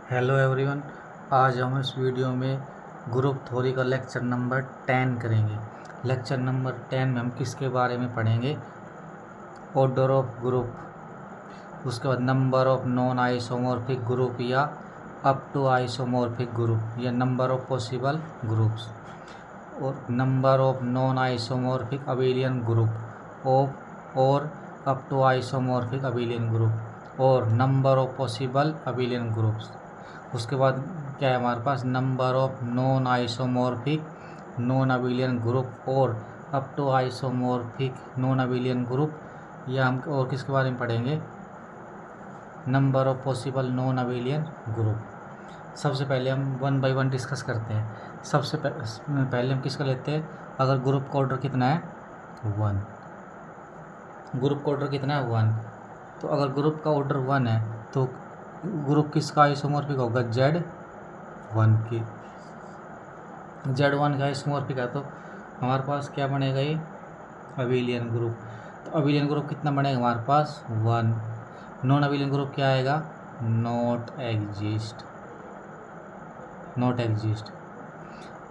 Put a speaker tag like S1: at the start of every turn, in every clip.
S1: Hello everyone. आज हम इस वीडियो में ग्रुप थ्योरी का लेक्चर नंबर 10 करेंगे। लेक्चर नंबर 10 में हम किसके बारे में पढ़ेंगे? ऑर्डर ऑफ ग्रुप, उसके बाद number of non isomorphic group या अप टू आइसोमॉर्फिक ग्रुप या नंबर ऑफ पॉसिबल ग्रुप्स, और number of non isomorphic abelian group of और up to isomorphic abelian group और number of possible abelian groups. उसके बाद क्या है हमारे पास? Number of non isomorphic non abelian group और up to isomorphic non abelian group, या हम और किसके बारे में पढ़ेंगे? Number of possible non abelian group. सबसे पहले हम वन बाय वन डिस्कस करते हैं। सबसे पहले हम किसका लेते हैं? अगर ग्रुप का ऑर्डर कितना है? 1। ग्रुप का ऑर्डर कितना है? 1। तो अगर ग्रुप का ऑर्डर 1 है तो ग्रुप किसका आइसोमॉर्फिक होगा? Z1 की। Z1 का आइसोमॉर्फिक है तो हमारे पास क्या बनेगा? ये अबेलियन ग्रुप। तो अबेलियन ग्रुप कितना बनेगा हमारे पास? 1। नॉन अबेलियन ग्रुप क्या आएगा? Not exist. Not exist.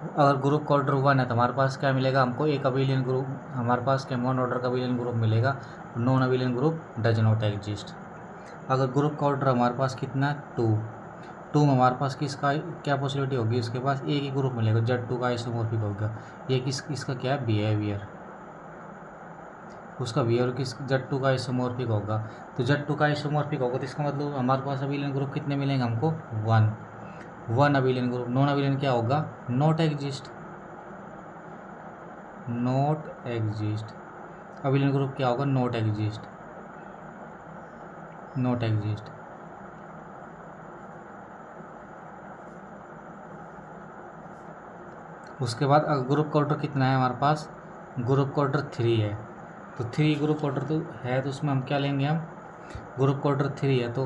S1: अगर ग्रुप का ऑर्डर 1 है तो हमारे पास क्या मिलेगा हमको? एक अबेलियन ग्रुप, हमारे पास क्या वन ऑर्डर का अबेलियन ग्रुप मिलेगा। Non abelian group does not exist. अगर ग्रुप का ऑर्डर हमारे पास कितना है? 2 में हमारे पास किसका क्या पॉसिबिलिटी होगी? उसके पास एक ही ग्रुप मिलेगा, Z2 का आइसोमॉर्फिक होगा। ये इसका क्या है? बिहेवियर। उसका बिहेवियर किस Z2 का आइसोमॉर्फिक होगा। तो Z2 का आइसोमॉर्फिक होगा तो इसका मतलब हमारे पास अबेलियन ग्रुप कितने मिलेंगे हमको? 1 अबेलियन ग्रुप। नॉन अबेलियन क्या होगा? Not exist. Not exist. Abelian group क्या होगा? Not exist. Not exist. उसके बाद अगर ग्रुप का ऑर्डर कितना है हमारे पास? ग्रुप का ऑर्डर 3 है। तो 3 ग्रुप ऑर्डर तो है, तो उसमें हम क्या लेंगे? हम ग्रुप का ऑर्डर 3 है तो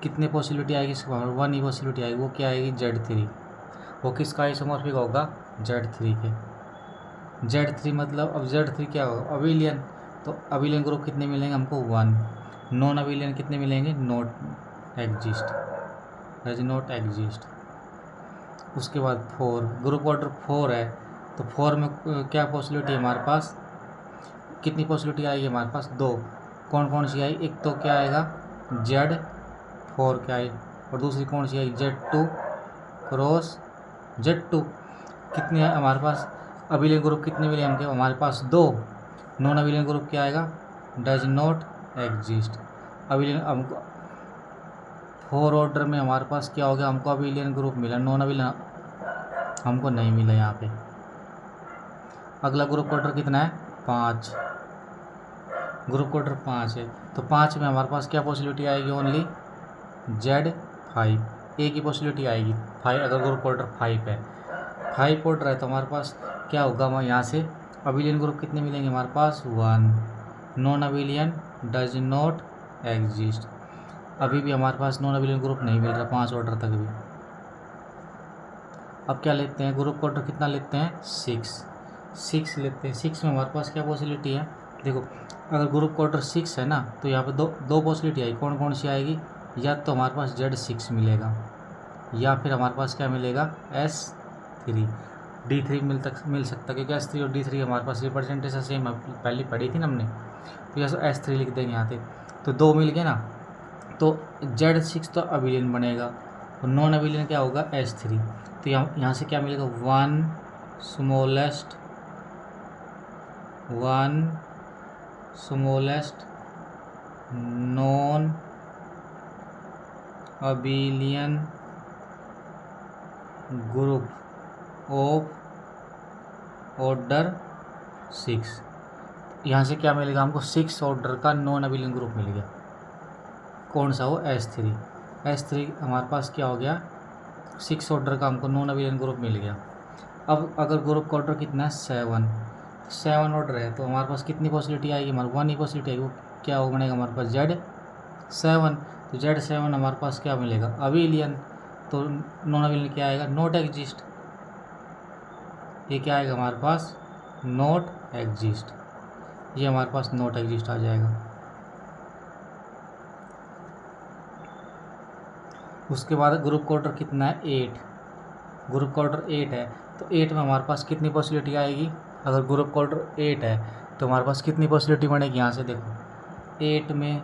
S1: कितने पॉसिबिलिटी आएगी? इसके बाहर 1 ही पॉसिबिलिटी आएगी। वो क्या आएगी? Z3। वो किसका आइसोमॉर्फिक होगा? Z3 के। Z3 मतलब अब Z3 क्या होगा? अबेलियन। तो अबेलियन ग्रुप कितने मिलेंगे हमको? 1। नॉन अबेलियन कितने मिलेंगे? Not exist. Does not exist. उसके बाद 4, ग्रुप ऑर्डर 4 है तो 4 में क्या पॉसिबिलिटी है हमारे पास? कितनी पॉसिबिलिटी आएगी हमारे पास? 2। कौन कौन सी आई? एक तो क्या आएगा? Z4 क्या आई, और दूसरी कौन सी आई? Z2 cross Z2। कितने है हमारे पास? अबेलियन ग्रुप कितने मिले हमके? हमारे पास 2। नॉन अबेलियन ग्रुप क्या आएगा? Does not exist. अबेलियन हमको 4 ऑर्डर में हमारे पास क्या हो गया? हमको अबेलियन ग्रुप मिला, नॉन अबेलियन हमको नहीं मिला यहाँ पे। अगला ग्रुप ऑर्डर कितना है? 5। ग्रुप ऑर्डर 5 है तो 5 में हमारे पास क्या पॉसिबिलिटी आएगी? Only Z5। एक ही पॉसिबिलिटी आएगी 5। अगर ग्रुप ऑर्डर 5 है, 5 ऑर्डर है तो हमारे पास क्या होगा? हमारे यहाँ से अबेलियन ग्रुप कितने मिलेंगे हमारे पास? 1। Non abelian does not exist. अभी भी हमारे पास नॉन अबेलियन ग्रुप नहीं मिल रहा 5 ऑर्डर तक भी। अब क्या लेते हैं? ग्रुप ऑर्डर कितना लेते हैं? 6 लेते हैं। 6 में हमारे पास क्या पॉसिबिलिटी है? देखो, अगर ग्रुप ऑर्डर 6 है ना तो यहाँ पे दो पॉसिबिलिटी आएगी। कौन कौन सी आएगी? या तो हमारे पास Z6 मिलेगा या फिर हमारे पास क्या मिलेगा? S3। D3 मिल सकता, क्योंकि S3 और D3 हमारे पास रिप्रेजेंटेशन सेम पहले पढ़ी थी ना हमने, तो यहाँ S3 लिख देंगे यहाँ पे। तो 2 मिल गए ना, तो Z6 तो अबेलियन बनेगा और नॉन अबेलियन क्या होगा? S3। तो यहाँ से क्या मिलेगा? 1 smallest non abelian group of order 6। यहाँ से क्या मिलेगा हमको? 6 ऑर्डर का नॉन अबेलियन ग्रुप मिल गया। कौन सा? वो S3। S3 हमारे पास क्या हो गया? 6 ऑर्डर का हमको नॉन अबेलियन ग्रुप मिल गया। अब अगर ग्रुप का ऑर्डर कितना है? 7 ऑर्डर है तो हमारे पास कितनी पॉसिबिलिटी आएगी? हमारे 1 ही पॉसिबिलिटी आएगी। वो क्या हो बनेगा हमारे पास? Z7। तो Z7 हमारे पास क्या मिलेगा? अबेलियन। तो नॉन अबेलियन क्या आएगा? Not exist. ये क्या आएगा हमारे पास? Not exist. ये हमारे पास नॉट एग्जिस्ट आ जाएगा। उसके बाद ग्रुप क्वार्टर कितना है 8, ग्रुप क्वार्टर 8 है तो 8 में हमारे पास कितनी पॉसिबिलिटी आएगी। अगर ग्रुप क्वार्टर 8 है तो हमारे पास कितनी पॉसिबिलिटी बनेगी। यहाँ से देखो 8 में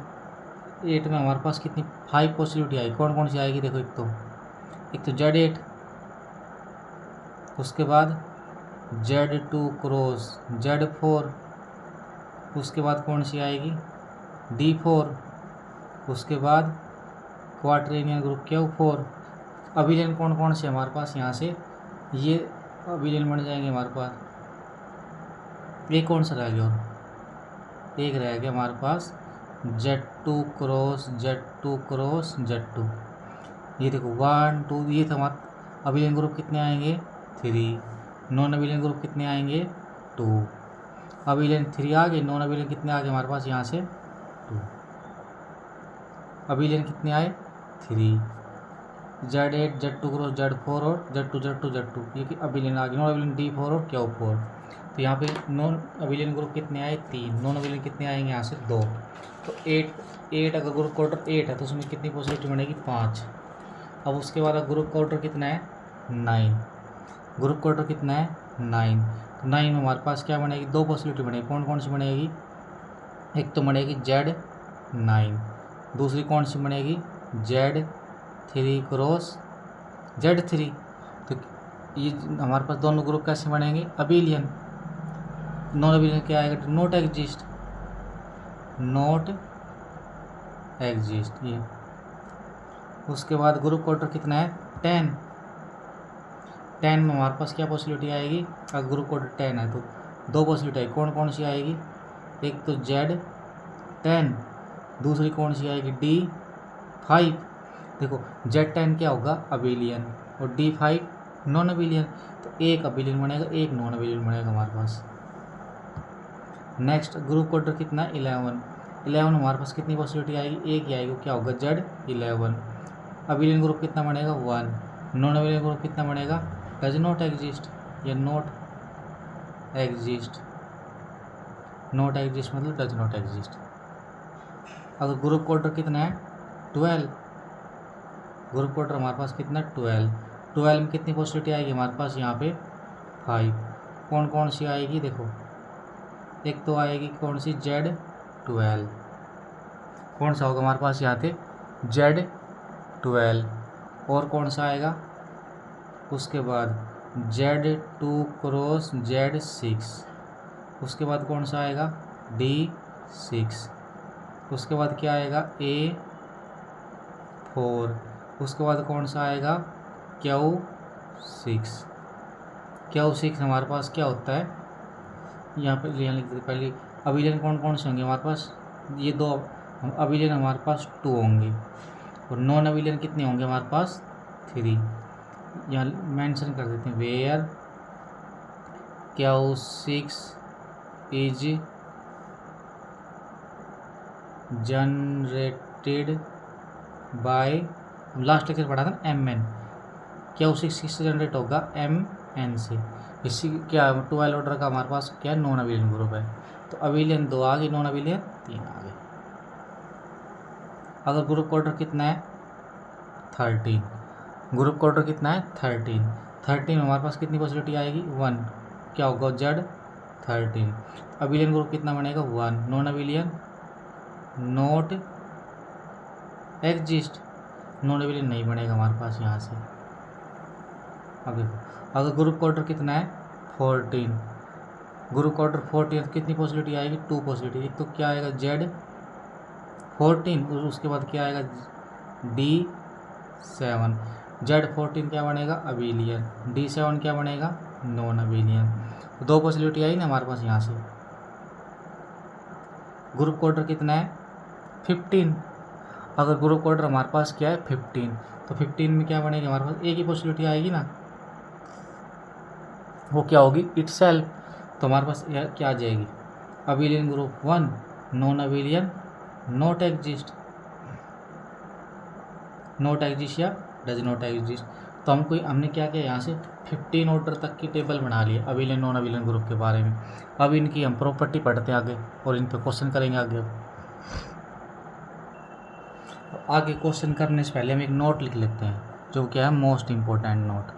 S1: हमारे पास कितनी 5 पॉसिबिलिटी आएगी। कौन कौन सी आएगी देखो, एक तो Z8, उसके बाद Z2 क्रॉस Z4, उसके बाद कौन सी आएगी D4, उसके बाद क्वाड्रेनियन ग्रुप Q4। अभिलेन कौन कौन से हमारे पास, यहाँ से ये अभिलेन बन जाएंगे हमारे पास। एक कौन सा रह गया, और एक रह गया हमारे पास Z2 क्रॉस Z2। ये देखो 1 2, ये था हमारा अभिलेन ग्रुप। कितने आएंगे 3। नॉन अभिलेन ग्रुप कितने आएंगे 2। अभिलेन 3 आ गए, नॉन अभिलेन कितने आ गए हमारे पास यहाँ से 2। अभिलेन कितने आए 3। Z8 Z2 क्रॉस Z4 और Z2 ये कि अभिलेन आ गए। नॉन अभिलेन D4 और Q4। तो यहाँ पे नॉन अभिलेन ग्रुप कितने आए 3, नॉन अभिलेन कितने आएंगे यहाँ से 2। तो 8 अगर ग्रुप क्वार्टर 8 है तो उसमें कितनी पॉसिबिलिटी बनेगी 5। अब उसके बाद ग्रुप क्वार्टर कितना है 9, ग्रुप क्वार्टर कितना है 9। तो 9 में हमारे पास क्या बनेगी, 2 पॉसिबिलिटी बनेगी। कौन कौन सी बनेगी, एक तो बनेगी Z9, दूसरी कौन सी बनेगी Z3 क्रॉस Z3। तो ये हमारे पास दोनों ग्रुप कैसे बनेंगे अभिलियन। नॉन अभिलियन क्या आएगा, नॉट एग्जिस्ट ये। उसके बाद ग्रुप क्वार्टर कितना है 10 में हमारे पास क्या पॉसिबिलिटी आएगी। अगर ग्रुप क्वार्टर 10 है तो 2 पॉसिबिलिटी आएगी। कौन कौन सी आएगी, एक तो Z10, दूसरी कौन सी आएगी D5। देखो Z10 क्या होगा अभिलियन और D5 नॉन अभिलियन। तो एक अभिलियन बनेगा, एक नॉन अभिलियन बनेगा हमारे पास। नेक्स्ट ग्रुप क्वार्टर कितना है 11 हमारे पास कितनी पॉसिबिलिटी आएगी, एक ही आएगी। क्या होगा Z11। अभिलियन ग्रुप कितना बनेगा 1। नॉन अभिलियन ग्रुप कितना बनेगा डज नॉट एग्जिस्ट या नॉट एग्जिस्ट मतलब डज नॉट एग्जिस्ट। अगर ग्रुप क्वार्टर कितना है 12, ग्रुप क्वार्टर हमारे पास कितना 12 में कितनी पॉसिबिलिटी आएगी हमारे पास यहाँ पे 5। कौन कौन सी आएगी देखो, एक तो आएगी कौन सी Z12, कौन सा होगा हमारे पास यहाँ पे Z12, और कौन सा आएगा उसके बाद Z2 क्रॉस Z6, उसके बाद कौन सा आएगा D6, उसके बाद क्या आएगा A4, उसके बाद कौन सा आएगा Q6 हमारे पास क्या होता है यहाँ पे लिख देते पहले। अभिलेन कौन कौन से होंगे हमारे पास, ये 2 अभिलेन हमारे पास 2 होंगे और नॉन अभिलेन कितने होंगे हमारे पास 3। यहाँ मेंशन कर देते हैं where Q6 is generated by, last lecture पढ़ा था ना MN। Q6 किससे जनरेट होगा MN से। इसी क्या 12 ऑर्डर का हमारे पास क्या नॉन अभिलियन ग्रुप है। तो अभिलियन 2 आ गई, नॉन अभिलियन 3 आ गए। अगर ग्रुप क्वार्टर कितना है 13, ग्रुप क्वार्टर कितना है 13 में हमारे पास कितनी पॉसिबिलिटी आएगी 1। क्या होगा Z13। अभिलियन ग्रुप कितना बनेगा 1। नॉन अभिलियन नॉट एग्जिस्ट, नॉन अभिलियन नहीं बनेगा हमारे पास यहाँ से। अब देखो अगर ग्रुप क्वार्टर कितना है 14, ग्रुप क्वार्टर 14 कितनी पॉसिबिलिटी आएगी 2 पॉसिबिलिटी। एक तो क्या आएगा Z14 और उसके बाद क्या आएगा D7। Z14 क्या बनेगा अभिलियन, D7 क्या बनेगा नॉन अभिलियन। 2 पॉसिबिलिटी आई ना हमारे पास यहाँ से। ग्रुप क्वार्टर कितना है 15, अगर ग्रुप क्वार्टर हमारे पास क्या है 15 तो 15 में क्या बनेगी हमारे पास एक ही पॉसिबिलिटी आएगी ना, वो क्या होगी इटसेल्फ। तो हमारे पास क्या आ जाएगी अभिलियन ग्रुप 1, नॉन अभिलियन नॉट एग्जिस्ट या डज नॉट एग्जिस्ट। तो हमने क्या किया यहाँ से 15 ऑर्डर तक की टेबल बना ली अभिलियन नॉन अभिलियन ग्रुप के बारे में। अब इनकी हम प्रॉपर्टी पढ़ते हैं आगे और इन पे क्वेश्चन करेंगे आगे। आगे क्वेश्चन करने से पहले हम एक नोट लिख लेते हैं, जो क्या है मोस्ट इम्पोर्टेंट नोट।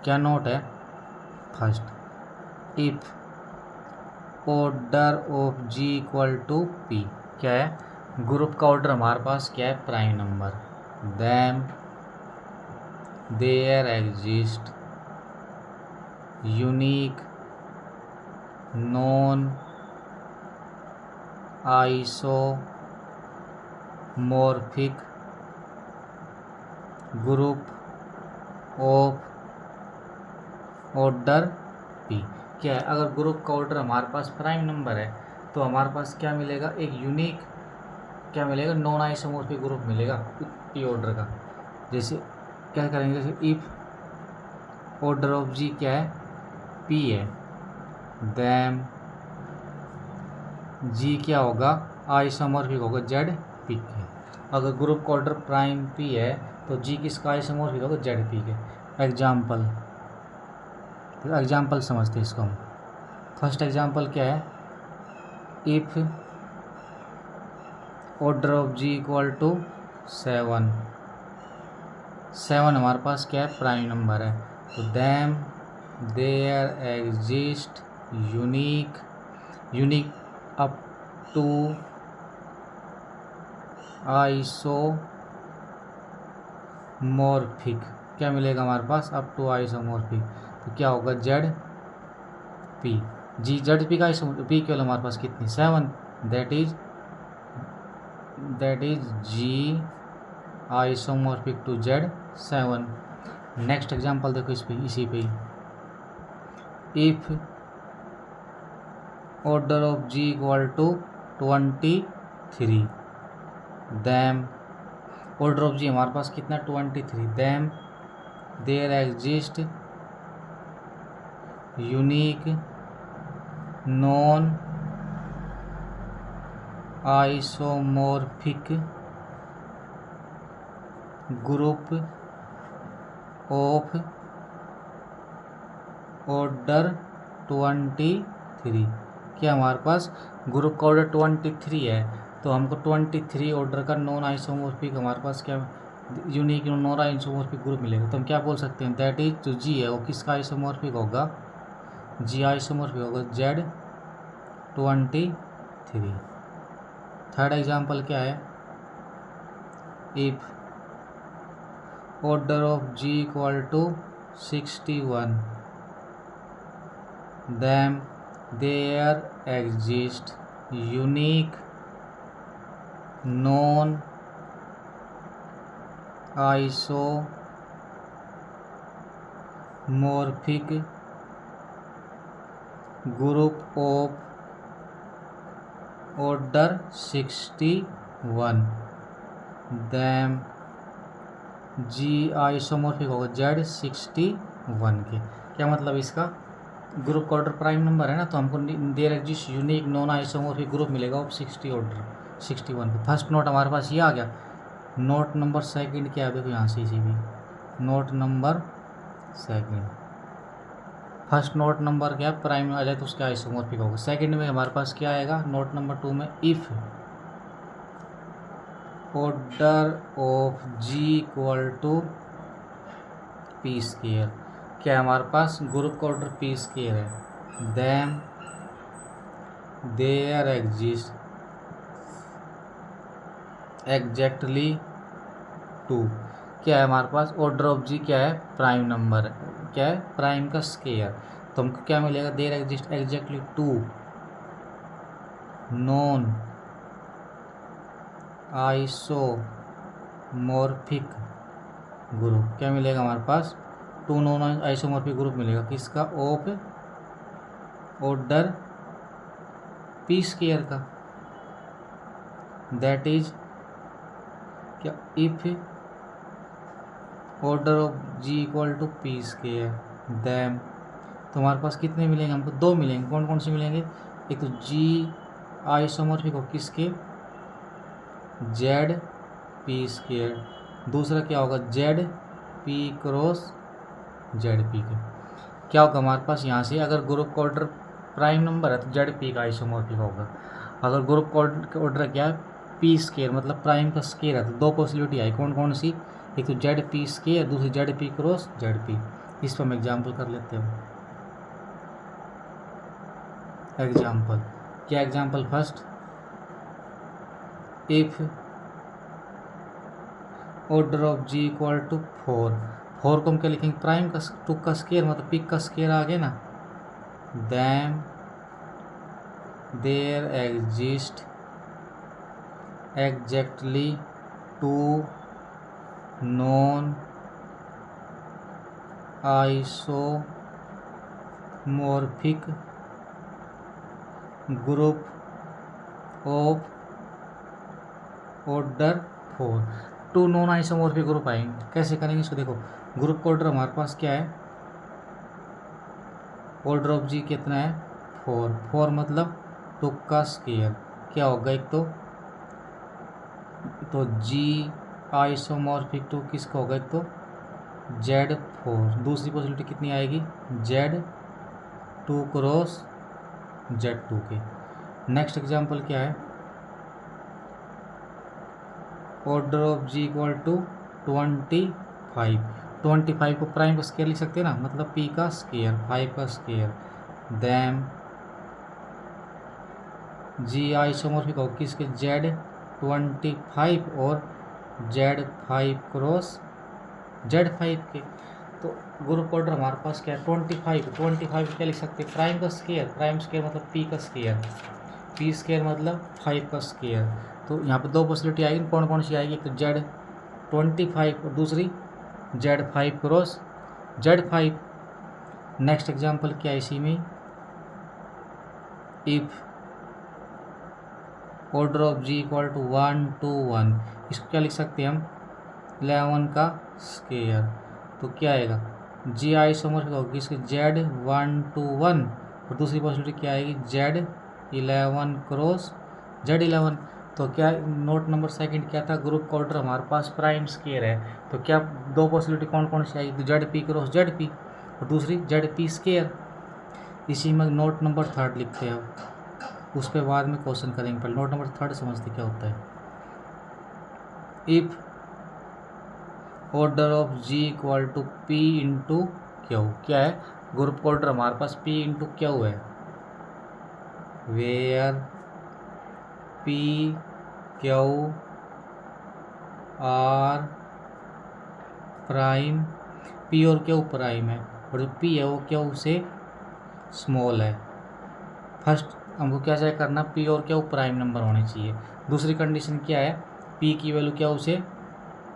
S1: क्या नोट है? First, if order of G equal to P, क्या है? ग्रुप का ऑर्डर हमारे पास क्या है? Prime number. Then there exist unique non isomorphic group of order P. क्या है? अगर ग्रुप का ऑर्डर हमारे पास प्राइम नंबर है तो हमारे पास क्या मिलेगा? एक यूनिक क्या मिलेगा? नॉन आइसोमॉर्फिक ग्रुप मिलेगा पी ऑर्डर का। जैसे क्या करेंगे? जैसे इफ ऑर्डर ऑफ जी क्या है? पी है, देन जी क्या होगा? आइसोमॉर्फिक होगा जेड पी के। अगर ग्रुप का ऑर्डर प्राइम पी है तो जी किसका आइसोमॉर्फिक होगा? जेड पी के। एग्जाम्पल समझते हैं इसको हम। फर्स्ट एग्जाम्पल क्या है? If order of G equal to 7, 7 हमारे पास क्या है? प्राइम नंबर है। तो then there exist unique up to isomorphic, क्या मिलेगा हमारे पास? Up to isomorphic. तो क्या होगा? Z P. G Z P का आइसोमॉर्फिक पी केवल हमारे पास कितनी? 7, that is G isomorphic to Z 7। Next example देखो इस पे, इसी पे। If order of G equal to 23, then order of G हमारे पास कितना? 23। Then there exist unique non isomorphic group of order 23। क्या हमारे पास ग्रुप का ऑर्डर 23 है तो हमको 23 ऑर्डर का नॉन आइसोमॉर्फिक हमारे पास क्या यूनिक नॉन आइसोमॉर्फिक ग्रुप मिलेगा। तो हम क्या बोल सकते हैं? दैट इज जो जी है वो किसका आइसोमॉर्फिक होगा? जी आइसोमॉर्फिक होगा जेड 23। थर्ड एग्जाम्पल क्या है? If order of G equal to 61, then there exist unique non isomorphic group of order 61, then G isomorphic होगा जेड 61 के। क्या मतलब इसका? ग्रुप का ऑर्डर प्राइम नंबर है ना, तो हमको there exist unique non isomorphic group मिलेगा ऑफ 61 पे। फर्स्ट नोट हमारे पास ये आ गया। नोट नंबर सेकंड क्या है? देखो यहाँ से इसी भी note number second. First note number क्या है? प्राइम आ जाए तो उसका आइसोमॉर्फिक होगा। सेकंड में हमारे पास क्या आएगा? नोट नंबर 2 में if order of G equal to P square, क्या है हमारे पास? ग्रुप का ऑर्डर पी स्क्वायर है, देन देयर एग्जिस्ट एग्जैक्टली 2, क्या है हमारे पास? ऑर्डर ऑफ जी क्या है? प्राइम नंबर है, क्या है? प्राइम का स्क्वायर। तो हमको क्या मिलेगा? There exist exactly 2 non isomorphic group, क्या मिलेगा हमारे पास? 2 नॉन आइसोमॉर्फिक ग्रुप मिलेगा किसका? ऑफ ऑर्डर पी स्क्वायर का। दैट इज क्या? If order of G equal to P square, then तो हमारे पास कितने मिलेंगे? हमको 2 मिलेंगे। कौन कौन से मिलेंगे? एक तो जी आइसोमॉर्फिक हो किसके? Z P square. दूसरा क्या होगा? Z P cross Z P के। क्या होगा हमारे पास यहाँ से? अगर ग्रुप का ऑर्डर प्राइम नंबर है तो जेड पी का आइसोमॉर्फिक होगा। अगर ग्रुप का ऑर्डर क्या है? पी स्केयर मतलब प्राइम का स्केयर है। तो दो पॉसिबिलिटी आई, कौन कौन सी, एक तो जेड पी स्केयर, दूसरी Z P cross Z P. इस पर हम एग्जाम्पल कर लेते हैं। एग्जाम्पल क्या, example first, if order of G equal to 4, 4 को हम क्या लिखेंगे, प्राइम का टू का स्केयर मतलब पी का स्केयर आ गया ना, then there exist exactly 2 non isomorphic group of order 4। 2 non isomorphic group आएंगे, कैसे करेंगे इसको, देखो ग्रुप का ऑर्डर हमारे पास क्या है, ऑर्डर ऑफ जी कितना है 4, 4 मतलब 2 का स्केयर, क्या होगा एक तो जी आइसोमॉर्फिक टू किसका होगा, एक तो Z4, दूसरी पॉसिबिलिटी कितनी आएगी, Z2 क्रॉस Z2 के। नेक्स्ट एग्जांपल क्या है, order of G equal to 25, 25 को प्राइम का स्केयर लिख सकते हैं ना, मतलब P का स्केयर 5 का स्केयर, देन जी आइसोमॉर्फिक होगा किसके, Z25 और Z5 क्रॉस Z5 के। तो ग्रुप ऑर्डर हमारे पास क्या है 25, 25 क्या लिख सकते हैं, प्राइम का स्केयर, प्राइम स्केयर मतलब P का स्केयर, P स्केयर मतलब 5 का स्केयर। तो यहाँ पे दो पॉसिबिलिटी आएगी, कौन कौन सी आएगी, एक तो Z25 और दूसरी Z5 cross Z5। Next example क्या है इसी में, if order of G equal to 1 to 1, इसको क्या लिख सकते हैं हम 11 का स्केयर, तो क्या आएगा जी आइसोमॉर्फिक होगी इसके Z1 to 1 और दूसरी पॉसिबिलिटी क्या आएगी Z11 क्रॉस Z11। तो क्या नोट नंबर सेकंड क्या था, ग्रुप का ऑर्डर हमारे पास प्राइम स्केयर है, तो क्या दो पॉसिबिलिटी कौन कौन सी आएगी, तो ZP क्रॉस ZP और दूसरी ZP स्केयर। इसी में नोट नंबर थर्ड लिखते हैं, उस पर बाद में क्वेश्चन करेंगे, पहले नोट नंबर थर्ड समझते क्या होता है। If order of G equal to P into Q, क्या है ग्रुप का ऑर्डर हमारे पास P इंटू क्यू है, where P Q are prime, P और क्यू प्राइम है और जो P है वो क्यू से स्मॉल है। फर्स्ट हमको क्या चाहिए करना, P और क्यू प्राइम नंबर होने चाहिए। दूसरी कंडीशन क्या है, P की वैल्यू क्यू से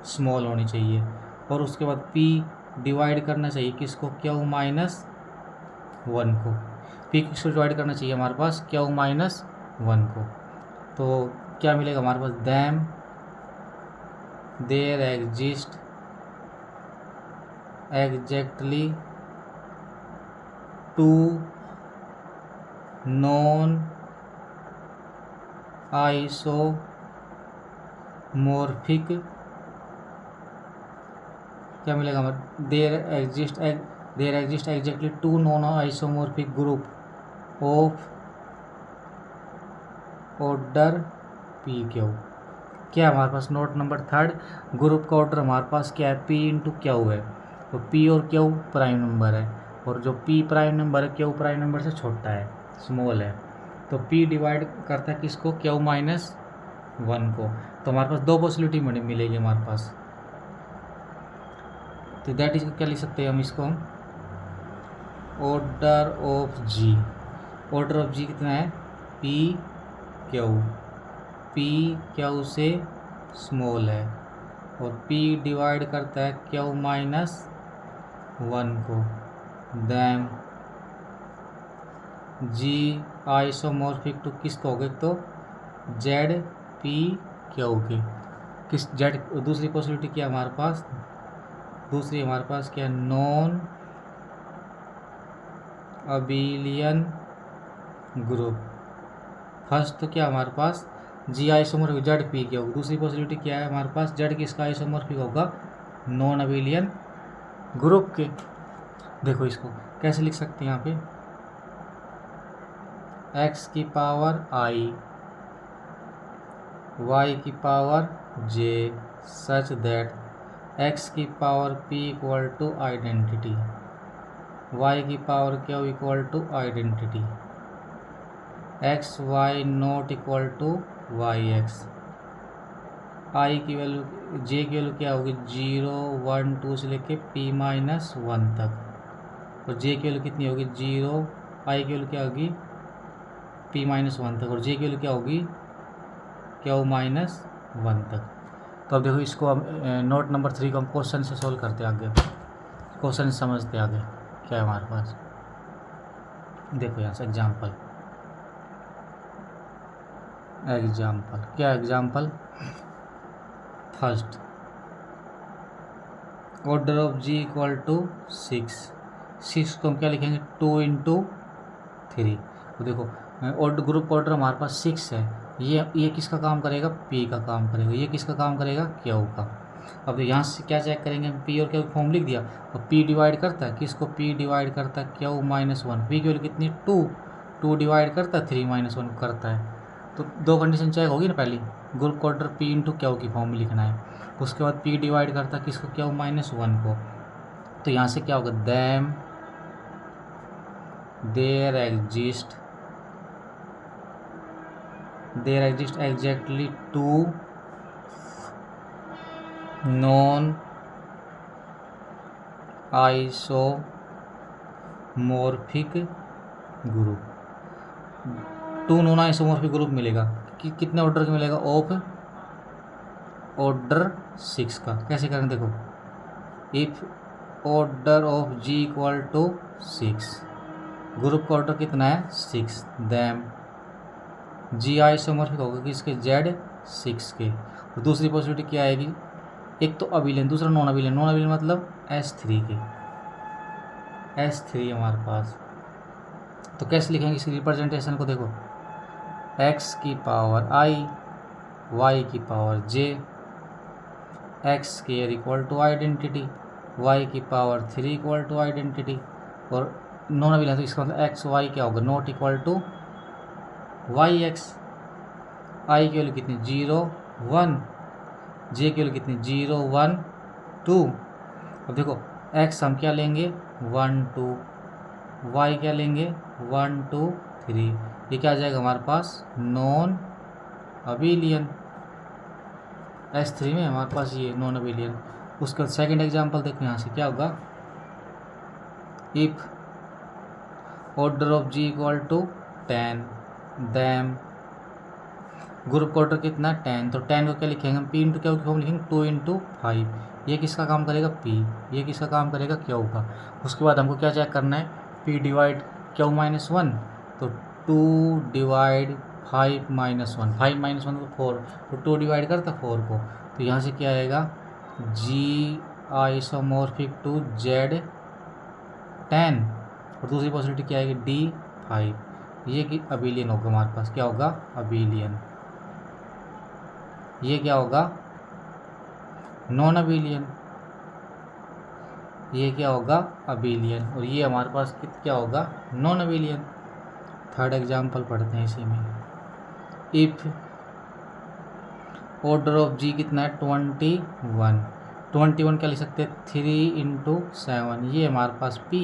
S1: स्मॉल होनी चाहिए और उसके बाद P डिवाइड करना चाहिए किसको, क्यू माइनस 1 को। P किसको डिवाइड करना चाहिए हमारे पास, क्यू माइनस 1 को। तो क्या मिलेगा हमारे पास, there exist exactly 2 non isomorphic, क्या मिलेगा हमारे, there exist exactly 2 non isomorphic group of order P Q. क्या हमारे पास नोट नंबर थर्ड, ग्रुप का ऑर्डर हमारे पास क्या है P इंटू क्यू है, तो P और क्यू प्राइम नंबर है और जो P प्राइम नंबर है क्यू प्राइम नंबर से छोटा है, स्मॉल है, तो P डिवाइड करता है किसको, क्यू माइनस 1 को। तो हमारे पास दो पॉसिबिलिटी मिलेगी हमारे पास, तो दैट इज क्या लिख सकते हैं हम इसको, order of G, order of G कितना है P क्यू से स्मॉल है और P डिवाइड करता है क्यू माइनस 1 को, देन जी आइसोमॉर्फिक टू किसको हो गए, तो ZP क्यू के, किस जेड। दूसरी पॉसिबिलिटी क्या हमारे पास, दूसरी हमारे पास क्या, नॉन अबिलियन ग्रुप। फर्स्ट तो क्या हमारे पास जी आइसोमॉर्फिक ZP क्या होगा, दूसरी पॉसिबिलिटी क्या है हमारे पास, Z किसका आइसोमॉर्फिक होगा, नॉन अबिलियन ग्रुप के। देखो इसको कैसे लिख सकते हैं यहाँ पे, x की पावर I y की power j such that x की power p equal to identity, y की power q equal to identity, x y not equal to Y X. I की वैल्यू जे की वैल्यू क्या होगी 0 1 2 से लेके p माइनस 1 तक, और जे की वैल्यू कितनी होगी 0, आई की वैल्यू क्या होगी p माइनस 1 तक, और जे की वैल्यू क्या होगी q माइनस 1 तक। तो अब देखो इसको हम नोट नंबर 3 को हम क्वेश्चन से सोल्व करते हैं आगे, क्वेश्चन समझते आगे क्या है हमारे पास। देखो यहाँ से एग्जाम्पल क्या example first, order of G equal to 6 को हम क्या लिखेंगे 2 इंटू 3। तो देखो ऑर्डर ग्रुप ऑर्डर हमारे पास 6 है, ये किसका काम करेगा P का काम करेगा, ये किसका काम करेगा Q का। अब यहाँ से क्या चेक करेंगे, P और Q फॉर्म लिख दिया, और P डिवाइड करता है किसको, P डिवाइड करता है Q माइनस 1, P की वैल्यू कितनी 2 डिवाइड करता है 3 माइनस 1 करता है। तो दो कंडीशन चेक होगी ना, पहली group order P into Q की फॉर्म में लिखना है, उसके बाद P डिवाइड करता है किसको Q माइनस 1 को। तो यहाँ से क्या होगा then there exist exactly 2 non isomorphic group, 2 non isomorphic group मिलेगा कितने ऑर्डर का मिलेगा, ऑफ ऑर्डर 6 का। कैसे करेंगे देखो, if order of G equal to 6, group का ऑर्डर कितना है 6, दैम जी आइसोमॉर्फिक होगा किसके जेड 6 के। और दूसरी पॉसिबिलिटी क्या आएगी, एक तो अबिलियन दूसरा नॉन अबिलियन, नॉन अबिलियन मतलब S3 के, S3 हमारे पास। तो कैसे लिखेंगे इसकी रिप्रेजेंटेशन को, देखो x की पावर i y की power j, x square equal to identity, y की पावर 3 इक्वल टू आइडेंटिटी, और नॉन अबिलियन तो इसका मतलब x y क्या होगा not equal to Y X. I की वैल्यू कितनी 0 1, जे की वैल्यू कितनी 0 1 2। अब देखो एक्स हम क्या लेंगे 1 2, वाई क्या लेंगे 1 2 3, ये क्या आ जाएगा हमारे पास नॉन अबिलियन। S3 में हमारे पास ये नॉन अबिलियन। उसके बाद सेकेंड एग्जाम्पल देखो यहाँ से क्या होगा, if order of G equal to 10, then group order कितना 10, तो 10 को क्या लिखेंगे हम P इंटू Q की फॉर्म लिखेंगे 2 इंटू 5, ये किसका काम करेगा P, ये किसका काम करेगा Q का। उसके बाद हमको क्या चेक करना है P डिवाइड Q माइनस 1, तो 2 डिवाइड 5 माइनस 1, 5 माइनस 1 तो 4, तो 2 डिवाइड करता 4 को, तो यहाँ से क्या आएगा G आइसोमॉर्फिक टू Z 10, और दूसरी पॉसिबिलिटी क्या आएगी D 5, ये कि अबिलियन होगा हमारे पास, क्या होगा अबिलियन, ये क्या होगा नॉन अबिलियन, ये क्या होगा अबिलियन, और ये हमारे पास क्या होगा नॉन अबिलियन। थर्ड एग्जाम्पल पढ़ते हैं इसी में, इफ ऑर्डर ऑफ जी कितना है 21 क्या लिख सकते हैं 3 इंटू 7, ये हमारे पास P,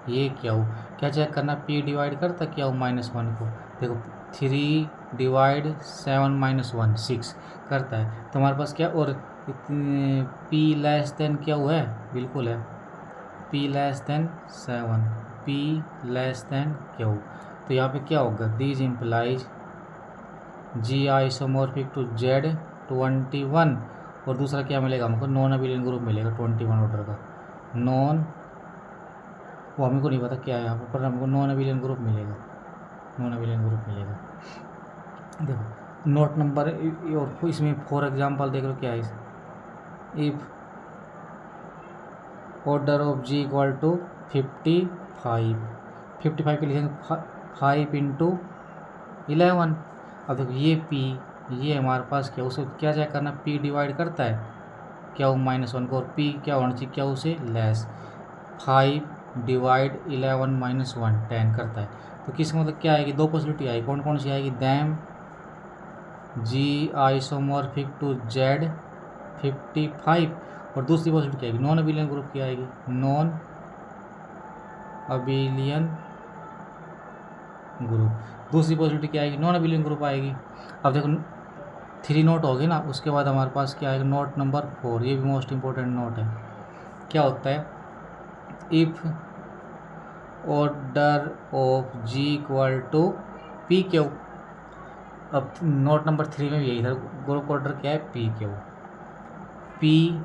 S1: ये क्या चेक करना P डिवाइड करता Q माइनस 1 को, देखो 3 डिवाइड 7 माइनस 1 6 करता है, तो हमारे पास क्या और P लेस देन Q है, बिल्कुल है P less than 7, P less than Q, तो यहाँ पे क्या होगा this implies G isomorphic to Z 21, और दूसरा क्या मिलेगा हमको नॉन अबिलियन ग्रुप मिलेगा 21 ऑर्डर का, नॉन वो हमको नहीं पता क्या है यहाँ पर हमको नॉन अबिलियन ग्रुप मिलेगा, नॉन अबिलियन ग्रुप मिलेगा। देखो नोट नंबर और इसमें 4 एग्जाम्पल देख लो क्या है, if order of G equal to 55 के लिखेंगे 5 इंटू 11। अब देखो ये P, ये हमारे पास क्या उसको क्या चेक करना P डिवाइड करता है Q माइनस 1 को, और P क्या होना चाहिए Q से लेस, 5 डिवाइड 11 माइनस 1 10 करता है, तो किसका मतलब क्या आएगी दो पॉसिबिलिटी आएगी, कौन कौन सी आएगी then G isomorphic to Z 55, और दूसरी पॉसिबिलिटी क्या आएगी, नॉन अबिलियन ग्रुप की आएगी, नॉन अबिलियन ग्रुप। दूसरी पॉसिबिलिटी क्या आएगी, नॉन अबिलियन ग्रुप आएगी। अब देखो 3 नोट हो गए ना, उसके बाद हमारे पास क्या आएगा, नोट नंबर 4, ये भी मोस्ट इंपॉर्टेंट नोट है। क्या होता है, if order of G equal to P Q. अब नोट नंबर 3 में भी यही था, ग्रुप ऑर्डर क्या है, पी क्यू। पी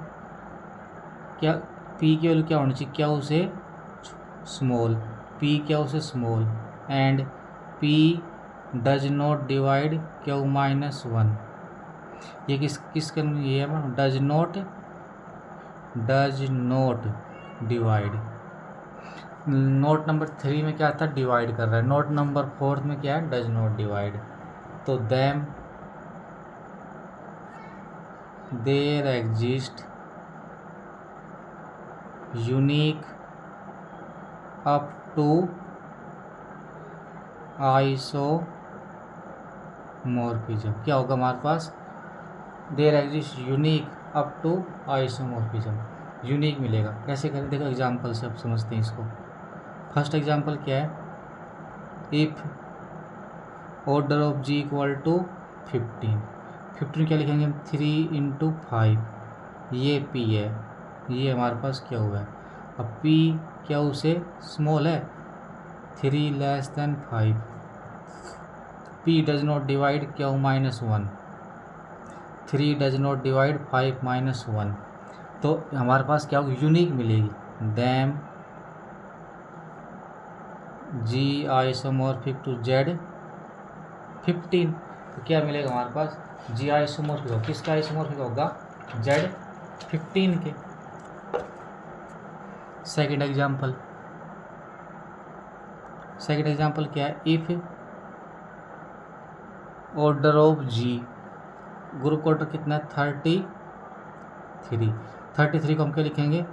S1: क्या, पी की वैल्यू क्या होनी चाहिए, क्यू से स्मॉल, पी क्यू से small, and P does not divide Q minus 1। ये किसके ये है, does not divide. Note number 3 में क्या था, डिवाइड कर रहा है, नोट नंबर 4 में क्या है, डज नॉट डिवाइड। तो then there exist unique up to isomorphism. क्या होगा हमारे पास, there exist unique up to isomorphism, unique मिलेगा। कैसे करें, देखो एग्जांपल से आप समझते हैं इसको। फर्स्ट एग्जांपल क्या है, if order of G equal to 15 क्या लिखेंगे हम, 3 इंटू 5, ये P है, ये हमारे पास क्या हुआ है। अब P क्या उसे स्मॉल है, 3 less than 5, P does not divide क्या minus 1, 3 does not divide 5 minus 1। तो हमारे पास क्या होगी, यूनिक मिलेगी। Then G isomorphic to Z 15, तो क्या मिलेगा हमारे पास, G आइसोमॉर्फिक होगा, किसका आइसोमॉर्फिक होगा, Z 15 के। सेकेंड एग्जाम्पल क्या है, if order of G, group order कितना है, 33 को हम क्या लिखेंगे,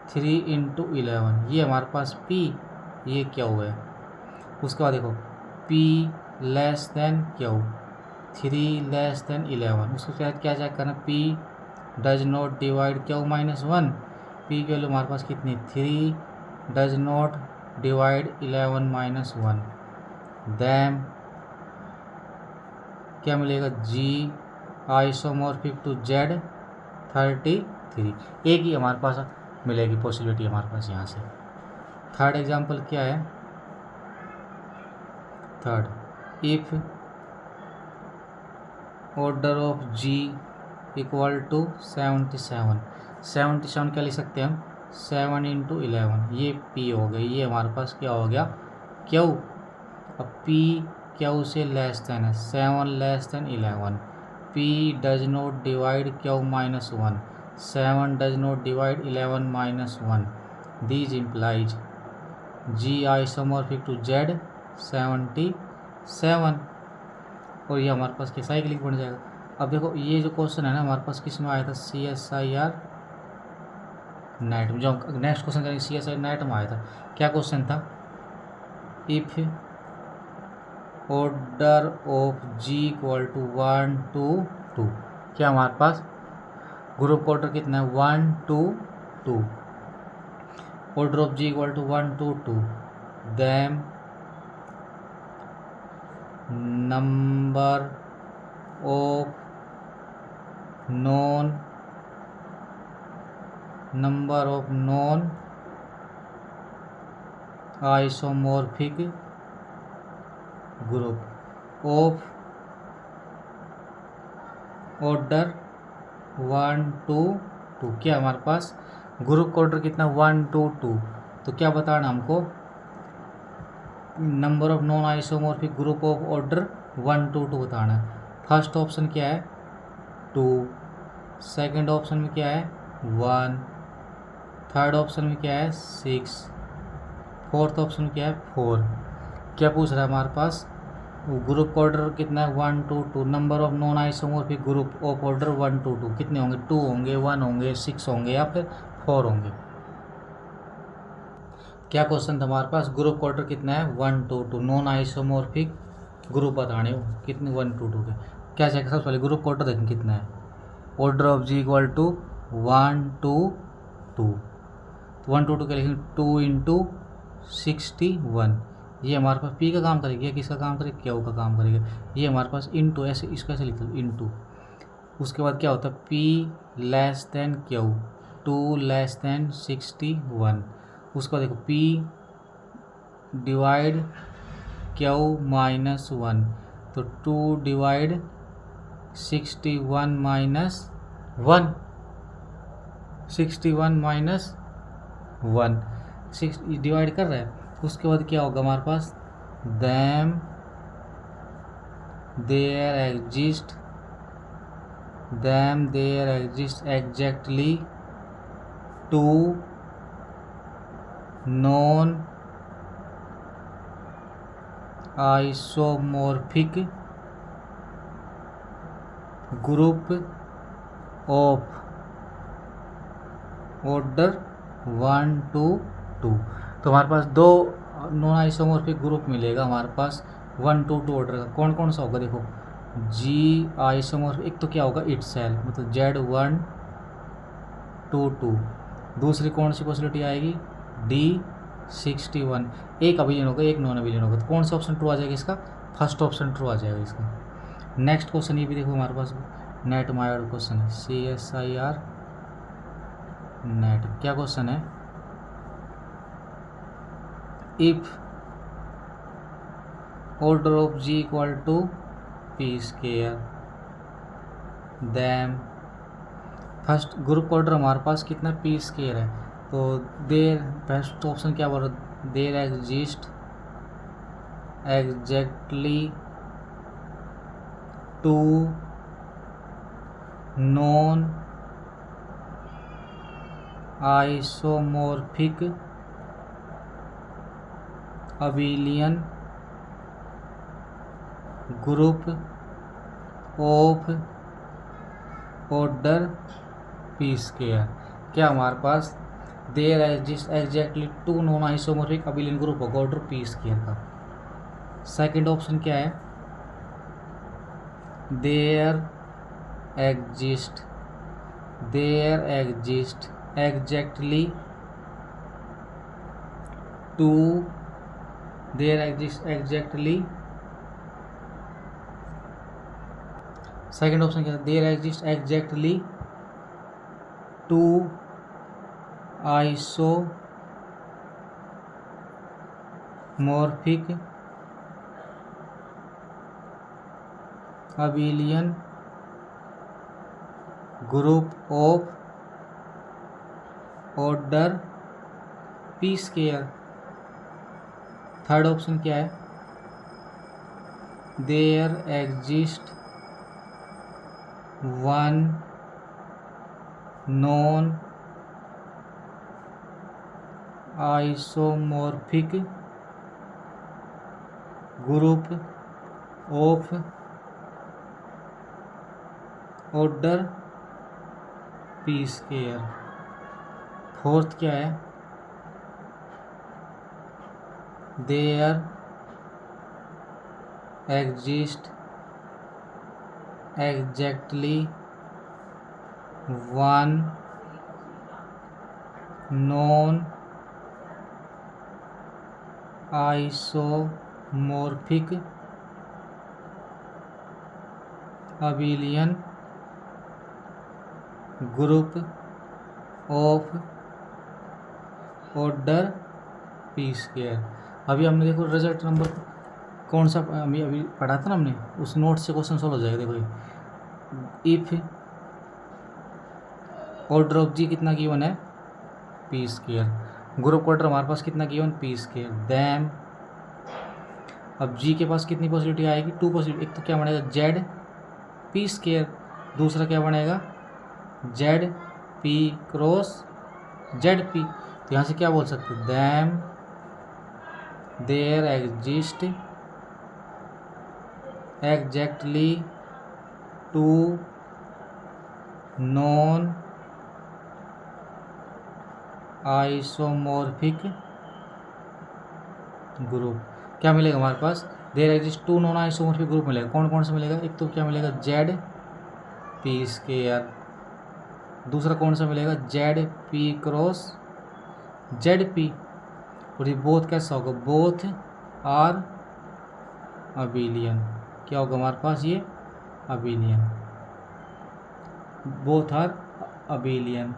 S1: 3 इंटू 11, ये हमारे पास P, ये क्या हुआ है। उसके बाद देखो P less then Q, 3 less than 11, उसके बाद क्या चेक करना, P does not divide Q minus 1, P की वैल्यू हमारे पास कितनी, 3 does not divide 11 minus 1। Them क्या मिलेगा, G आइसोमॉर्फिक टू Z 33, एक ही हमारे पास मिलेगी पॉसिबिलिटी हमारे पास यहाँ से। थर्ड एग्जांपल क्या है, third if order of G equal to 77 क्या लिख सकते हैं हम, 7 इंटू 11, ये P हो गई, ये हमारे पास क्या हो गया, Q। अब P Q से लेस देन है, 7 less than 11, P does not divide Q minus 1, 7 does not divide 11 minus 1, these implies G isomorphic to Z 77, और ये हमारे पास क्या साइक्लिक बन जाएगा। अब देखो ये जो क्वेश्चन है ना हमारे पास किस में आया था, CSIR नेट में। जो नेक्स्ट क्वेश्चन करेंगे CSIR नेट में आया था, क्या क्वेश्चन था, if order of G equal to 1 2 2, क्या हमारे पास ग्रुप ऑर्डर कितना है, 1 2 2, order of G equal to 1 2 2, then number of non isomorphic group of order 1 2 2, क्या हमारे पास ग्रुप ऑर्डर कितना 1 2 2, तो क्या बताना हमको, number of non isomorphic group of order 1 2 2 बताना है। फर्स्ट ऑप्शन क्या है 2, सेकंड ऑप्शन में क्या है 1, थर्ड ऑप्शन में क्या है 6, फोर्थ ऑप्शन में क्या है 4। क्या पूछ रहा है हमारे पास, ग्रुप ऑर्डर कितना है 1 2 2, number of non isomorphic group of order 1 2 2 कितने होंगे, 2 होंगे, 1 होंगे, 6 होंगे या फिर 4 होंगे। क्या क्वेश्चन था हमारे पास, ग्रुप ऑर्डर कितना है 1 2 2, नॉन आइसोमॉर्फिक ग्रुप बताने हो कितने 1 2 2 के। क्या चाहिए सबसे पहले ग्रुप ऑर्डर देखें कितना है। Order of G equal to 1 2 2, तो 1 2 2 क्या लिखेंगे 2 इंटू 61, ये हमारे पास पी का काम करेगी या किसका काम करेगा क्यू का काम करेगा, ये हमारे पास इंटू ऐसे इसको ऐसे लिख लो इंटू। उसके बाद क्या होता है P less than Q 2 less than 61, उसका देखो पी डिवाइड क्यू माइनस 1, तो 2 डिवाइड 61 माइनस 1, 61 माइनस 1 6 डिवाइड कर रहा है। उसके बाद क्या होगा हमारे पास then there exist exactly 2 non isomorphic group of order 1 2 2, तो हमारे पास दो नॉन आइसोमॉर्फिक ग्रुप मिलेगा हमारे पास 1 2 2 ऑर्डर का। कौन कौन सा होगा देखो जी आइसोमॉर्फिक, एक तो क्या होगा इटसेल्फ मतलब Z1 2 2, दूसरी कौन सी पॉसिबिलिटी आएगी D61, एक अभिलीन होगा एक नॉन अभिलीन होगा, तो कौन सा ऑप्शन ट्रू आ जाएगा इसका फर्स्ट ऑप्शन ट्रू आ जाएगा इसका। नेक्स्ट क्वेश्चन ये भी देखो हमारे पास नेट माइड क्वेश्चन है CSIR नेट, क्या क्वेश्चन है if order of G equal to P square then first group order हमारे पास कितना पी स्केयर है, तो देर फर्स्ट ऑप्शन क्या बोल रहा there exist exactly 2 non isomorphic abelian group of order P square, क्या हमारे पास there exist exactly 2 non isomorphic abelian group होगा ऑर्डर पी स्केयर का। सेकंड ऑप्शन क्या है there exist exactly 2 there exist exactly, second option क्या है there exist exactly 2 isomorphic abelian group of order P square. Third option क्या है there exist 1 non isomorphic group of order P square. Fourth क्या है there exist exactly 1 non isomorphic abelian group of order P square. अभी हमने देखो result number कौन सा अभी पढ़ा था ना हमने, उस नोट से क्वेश्चन सॉल्व हो जाएगा। देखो इफ ऑर्डर ऑफ जी कितना गिवन है पी स्केयर, ग्रुप ऑर्डर हमारे पास कितना गिवन पी स्केयर, दैम अब जी के पास कितनी पॉसिबिलिटी आएगी 2 पॉसिबिलिटी, एक तो क्या बनेगा जेड पी स्केयर, दूसरा क्या बनेगा Z P cross Z P, तो यहाँ से क्या बोल सकते हैं then there exist exactly 2 non isomorphic group. क्या मिलेगा हमारे पास there exist two non isomorphic group मिलेगा। कौन कौन सा मिलेगा? एक तो क्या मिलेगा जेड पी स्केयर, दूसरा कौन सा मिलेगा Z P cross Z P, और ये बोथ कैसा होगा? Both are abelian. क्या होगा हमारे पास? ये अबिलियन, बोथ आर अबिलियन।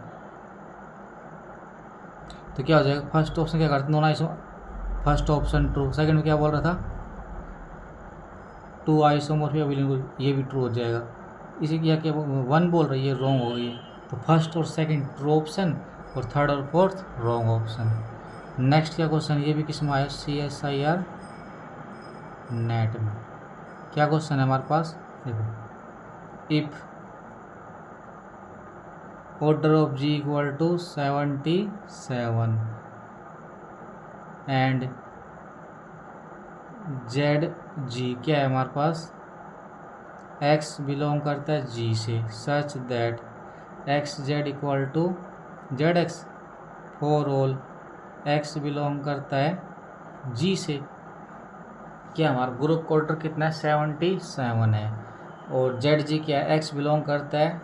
S1: तो क्या हो जाएगा? फर्स्ट ऑप्शन क्या करते? Non iso, first option true. Second में क्या बोल रहा था? टू आइसोमॉर्फिक अबिलियन, ये भी ट्रू हो जाएगा। इसी क्या क्या 1 बोल रही है, रॉन्ग हो गई। तो फर्स्ट और सेकंड ट्रू ऑप्शन, और थर्ड और फोर्थ रॉन्ग ऑप्शन। नेक्स्ट क्या क्वेश्चन? ये भी किस में आया? CSIR नेट में। क्या क्वेश्चन है हमारे पास? देखो, if order of G equal to 77 and ZG, क्या है हमारे पास? X बिलोंग करता है G से, such that XZ equal to ZX for all X belong करता है G से। क्या हमारा ग्रुप क्वार्टर कितना है? 77 है। और ZG क्या है? X बिलोंग करता है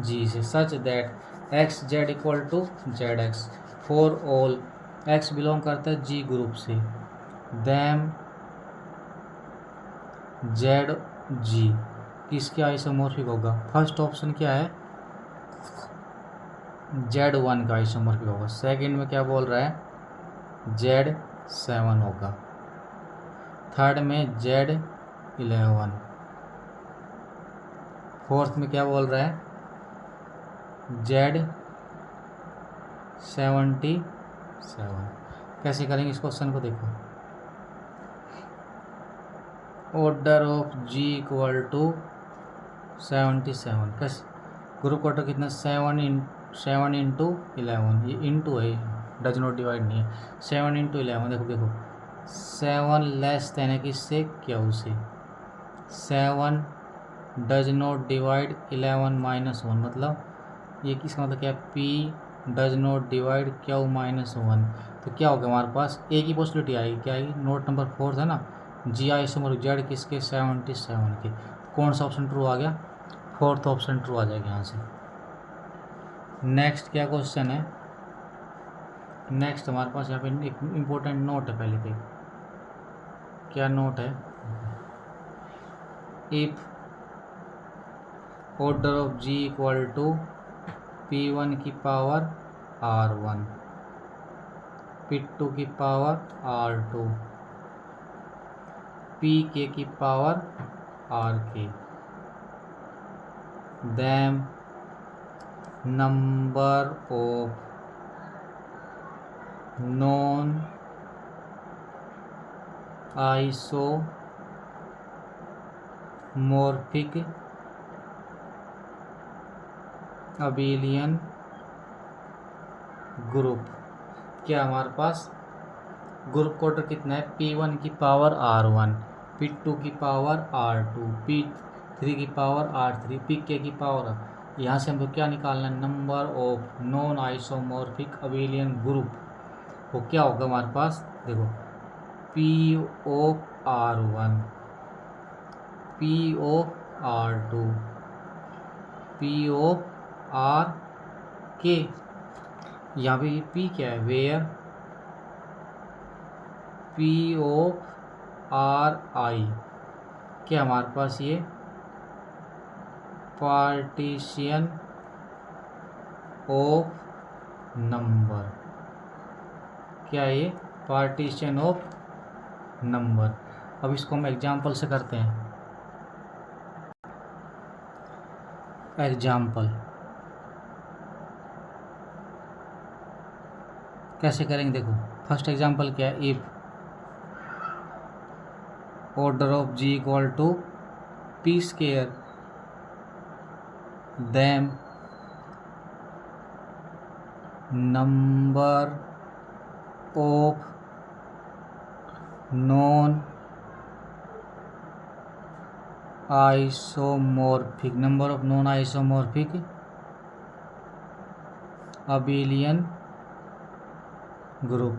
S1: G से, such that XZ equal to ZX for all X belong करता है G ग्रुप से, दैम ZG किसके आइसोमॉर्फिक होगा? फर्स्ट ऑप्शन क्या है? Z1 का आइसोमॉर्फिक होगा। सेकंड में क्या बोल रहा है? Z7 होगा। थर्ड में Z11। फोर्थ में क्या बोल रहा है? Z77। कैसे करेंगे इस क्वेश्चन को? देखो, order of G equal to 77, कैसे? ग्रुप क्वार्टर कितना? 7 इंटू 11, ये इंटू है, डज नॉट डिवाइड नहीं है। 7 इंटू 11, देखो देखो 7 लेस देन है किससे? क्यू से। 7 डज नॉट डिवाइड 11 माइनस 1, मतलब ये किसका मतलब क्या है? P does not divide Q minus 1। तो क्या होगा हमारे पास? एक ही पॉसिबिलिटी आएगी, क्या आएगी? नोट नंबर 4 है ना, G आइसोमॉर्फिक Z किसके? 77 के। कौन सा ऑप्शन ट्रू आ गया? फोर्थ ऑप्शन ट्रू आ जाएगा यहाँ से। नेक्स्ट क्या क्वेश्चन है? नेक्स्ट हमारे पास यहाँ पे एक इम्पोर्टेंट नोट है पहले पे। क्या नोट है? If order of G equal to P1 की पावर R1, P2 की पावर R2, Pk की power Rk, then number of non isomorphic abelian group. क्या हमारे पास ग्रुप क्वार्टर कितना है? P1 की पावर R1, P2 की पावर R2, P3 की पावर R3, Pk की पावर। यहाँ से हमको क्या निकालना है? Number of non isomorphic abelian group. वो क्या होगा हमारे पास? देखो, P of R1, P of R2, P of Rk। यहाँ पे P क्या है? वेयर P ऑफ Ri, क्या हमारे पास? ये पार्टीशन ऑफ नंबर। क्या है ये? Partition of number. अब इसको हम एग्जाम्पल से करते हैं। एग्जाम्पल कैसे करेंगे? देखो, फर्स्ट एग्जाम्पल क्या है? If order of G equal to P square, then number of non isomorphic abelian group.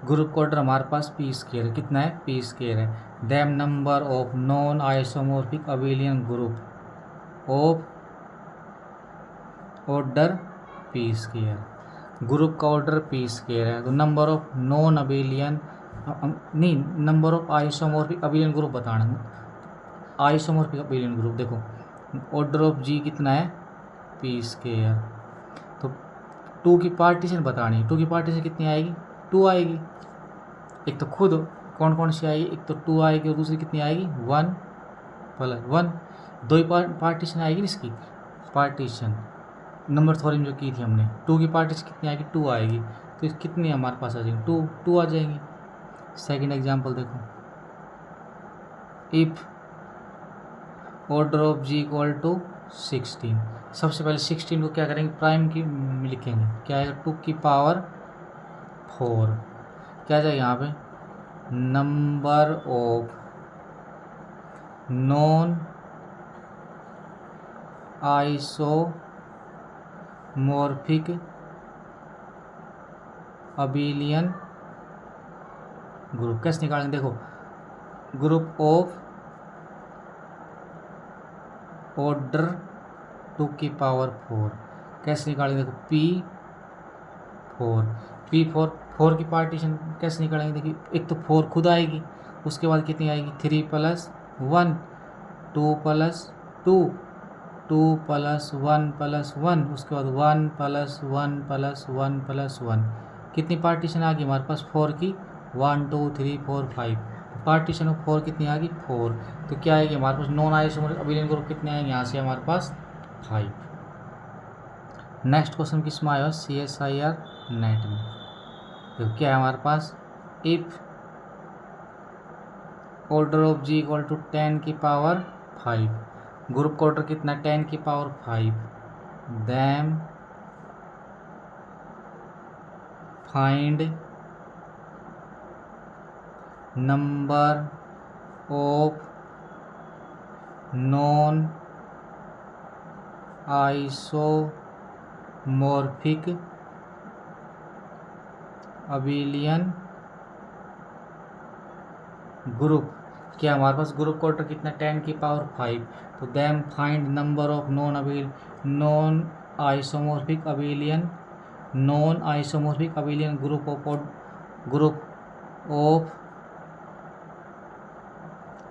S1: Group क्वार्टर हमारे पास P स्केयर कितना है? P स्केयर है। Then number of non isomorphic abelian group of order P square. Group का order P square है, तो number of non abelian नहीं, number of isomorphic abelian group बताना। आइसोमॉर्फिक अबेलियन ग्रुप देखो, order of G कितना है, P square. तो to की पार्टीशन बतानी, टू की पार्टीशन कितनी आएगी, टू आएगी। एक तो खुद कौन कौन सी आएगी, एक तो टू आएगी और दूसरी कितनी आएगी, वन प्लस वन। दो ही पार्टीशन आएगी इसकी, पार्टीशन नंबर थ्योरम जो की थी हमने। टू की पार्टीशन कितनी आएगी, टू आएगी। तो कितनी हमारे पास आ जाएगी, टू आ जाएंगी। सेकंड एग्जांपल देखो, if order of G equal to 16। सबसे पहले 16 को क्या करेंगे, प्राइम की लिखेंगे, क्या आएगा, 2 की पावर 4। क्या जाएगा यहाँ पे, number of non isomorphic abelian group. कैसे निकालेंगे, देखो, ग्रुप ऑफ ऑर्डर 2 की पावर 4 कैसे निकालेंगे, देखो, P4 4 की पार्टीशन कैसे निकालेंगे, देखिए, एक तो 4 खुद आएगी, उसके बाद कितनी आएगी, 3 प्लस 1, 2 प्लस 2, 2 प्लस 1 प्लस 1, उसके बाद 1 प्लस 1 प्लस 1 प्लस 1। कितनी पार्टीशन आ गई हमारे पास, 4 की, 1 2 3 4 5। पार्टीशन ऑफ 4 कितनी आ गई, 4। तो क्या आएगी हमारे पास, नॉन आइसोमॉर्फिक अबेलियन ग्रुप कितने आएंगे, यहाँ से हमारे पास 5। नेक्स्ट क्वेश्चन किस में आया, CSIR नेट में। तो क्या है हमारे पास, if order of G equal to 10 की पावर 5, ग्रुप का ऑर्डर कितना, 10 की power 5, then find number of non isomorphic abelian group. क्या हमारे पास ग्रुप का ऑर्डर कितना, 10 की पावर 5, तो then find number of non isomorphic abelian group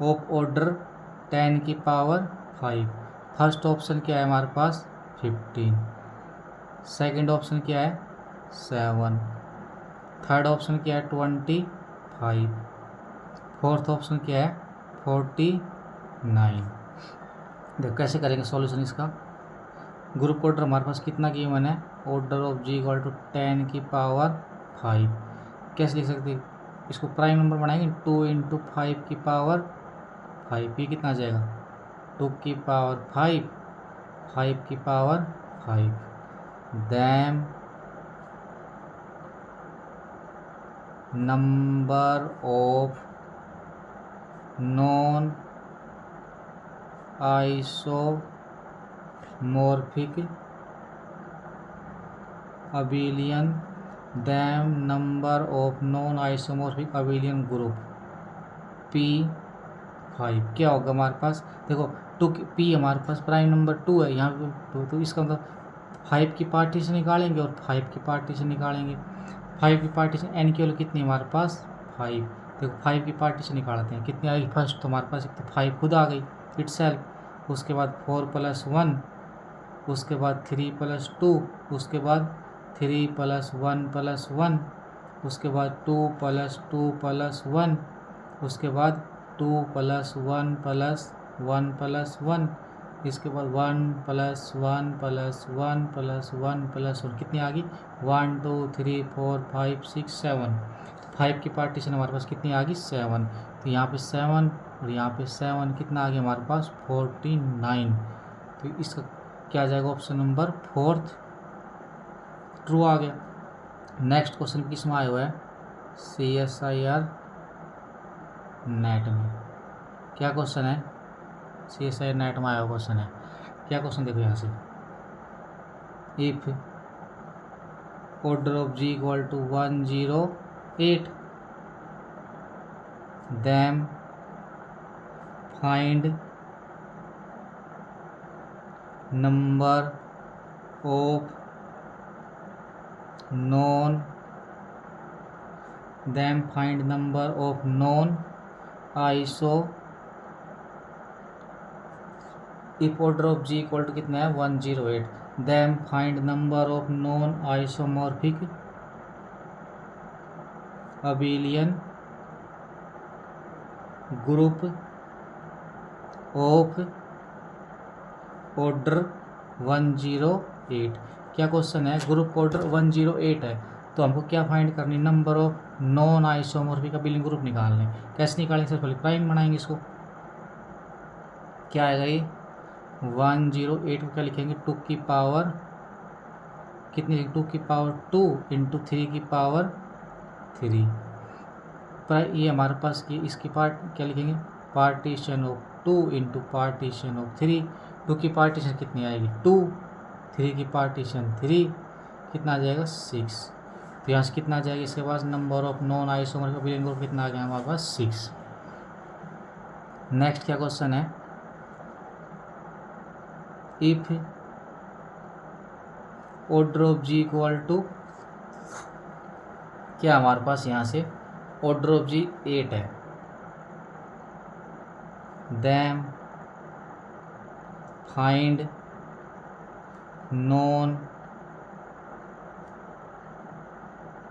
S1: of order 10 की पावर 5। फर्स्ट ऑप्शन क्या है हमारे पास, 15। सेकंड ऑप्शन क्या है, 7। थर्ड ऑप्शन क्या है, 25। फोर्थ ऑप्शन क्या है, 49। देखो कैसे करेंगे सॉल्यूशन इसका। ग्रुप ऑर्डर हमारे पास कितना गिवन है, order of G equal to 10 की पावर 5। कैसे लिख सकते हैं इसको, प्राइम नंबर बनाएंगे, 2 इंटू 5 की पावर 5। ये कितना आ जाएगा, 2 की पावर 5, 5 की power 5, then number of non isomorphic abelian, then number of non isomorphic abelian group P5। क्या होगा हमारे पास, देखो, 2 P हमारे पास प्राइम नंबर 2 है यहाँ पे, तो इसका मतलब 5 की पार्टीशन निकालेंगे और 5 की पार्टीशन निकालेंगे। 5 की पार्टीशन n की वैल्यू कितनी है हमारे पास, 5। देखो 5 की पार्टीशन निकालते हैं, कितनी आएगी, फर्स्ट तो हमारे पास एक तो 5 खुद आ गई इटसेल्फ, उसके बाद 4 प्लस 1, उसके बाद 3 प्लस 2, उसके बाद 3 प्लस 1 प्लस 1, उसके बाद 2 प्लस 2 प्लस 1, उसके बाद 2 प्लस 1 प्लस 1 प्लस 1, इसके बाद 1 प्लस 1 प्लस 1 प्लस 1 प्लस 1, कितनी आ गई, 1 2 3 4 5 6 7। 5 की पार्टीशन हमारे पास कितनी आ गई, 7। तो यहाँ पे 7 और यहाँ पे 7, कितना आ गया हमारे पास, 49। तो इसका क्या आ जाएगा, ऑप्शन नंबर 4 ट्रू आ गया। नेक्स्ट क्वेश्चन किस में आया हुआ है, CSIR नेट में। क्या क्वेश्चन है, CSIR नेट में आया हुआ क्वेश्चन है। क्या क्वेश्चन देखो यहाँ से, if order of G equal to 108, then find number of non, then find number of non iso, if order of G equal to कितना है 108, then find number of non isomorphic abelian group of order 108। क्या question है, group order 108 है तो हमको क्या find करनी, number of non isomorphic abelian group निकालने। कैसे निकालेंगे, सबसे पहले प्राइम बनाएंगे इसको। क्या आएगा ये 108 को क्या लिखेंगे 2 की पावर कितनी, 2 की पावर 2 इंटू 3 की पावर 3। ये हमारे पास ये इसकी पार्ट क्या लिखेंगे, partition of 2 into partition of 3। 2 की पार्टीशन कितनी आएगी 2, 3 की पार्टीशन 3, कितना आ जाएगा 6। तो यहाँ से कितना आ जाएगा इसके पास, number of non isomorphic abelian group कितना आ गया हमारे पास 6। नेक्स्ट क्या क्वेश्चन है, if order of G equal to, क्या हमारे पास यहाँ से ऑर्डर ऑफ जी 8 है, then find non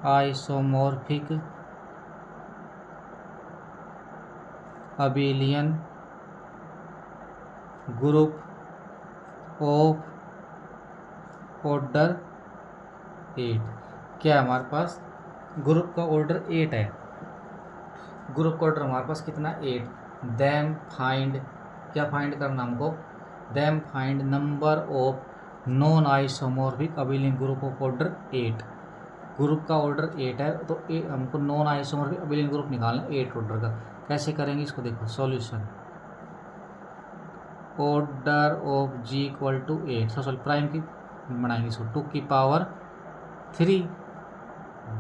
S1: isomorphic abelian group of order 8। क्या हमारे पास ग्रुप का ऑर्डर 8 है, ग्रुप का ऑर्डर हमारे पास कितना 8, देन फाइंड, क्या फाइंड करना हमको, then find number of non isomorphic abelian group of order 8। Group का ऑर्डर 8 है तो हमको नॉन आइसोमॉर्फिक अबेलियन ग्रुप निकालना 8 ऑर्डर का। कैसे करेंगे इसको, देखो solution, order of G equal to 8, sorry prime की बनाएंगे इसको 2 की पावर 3,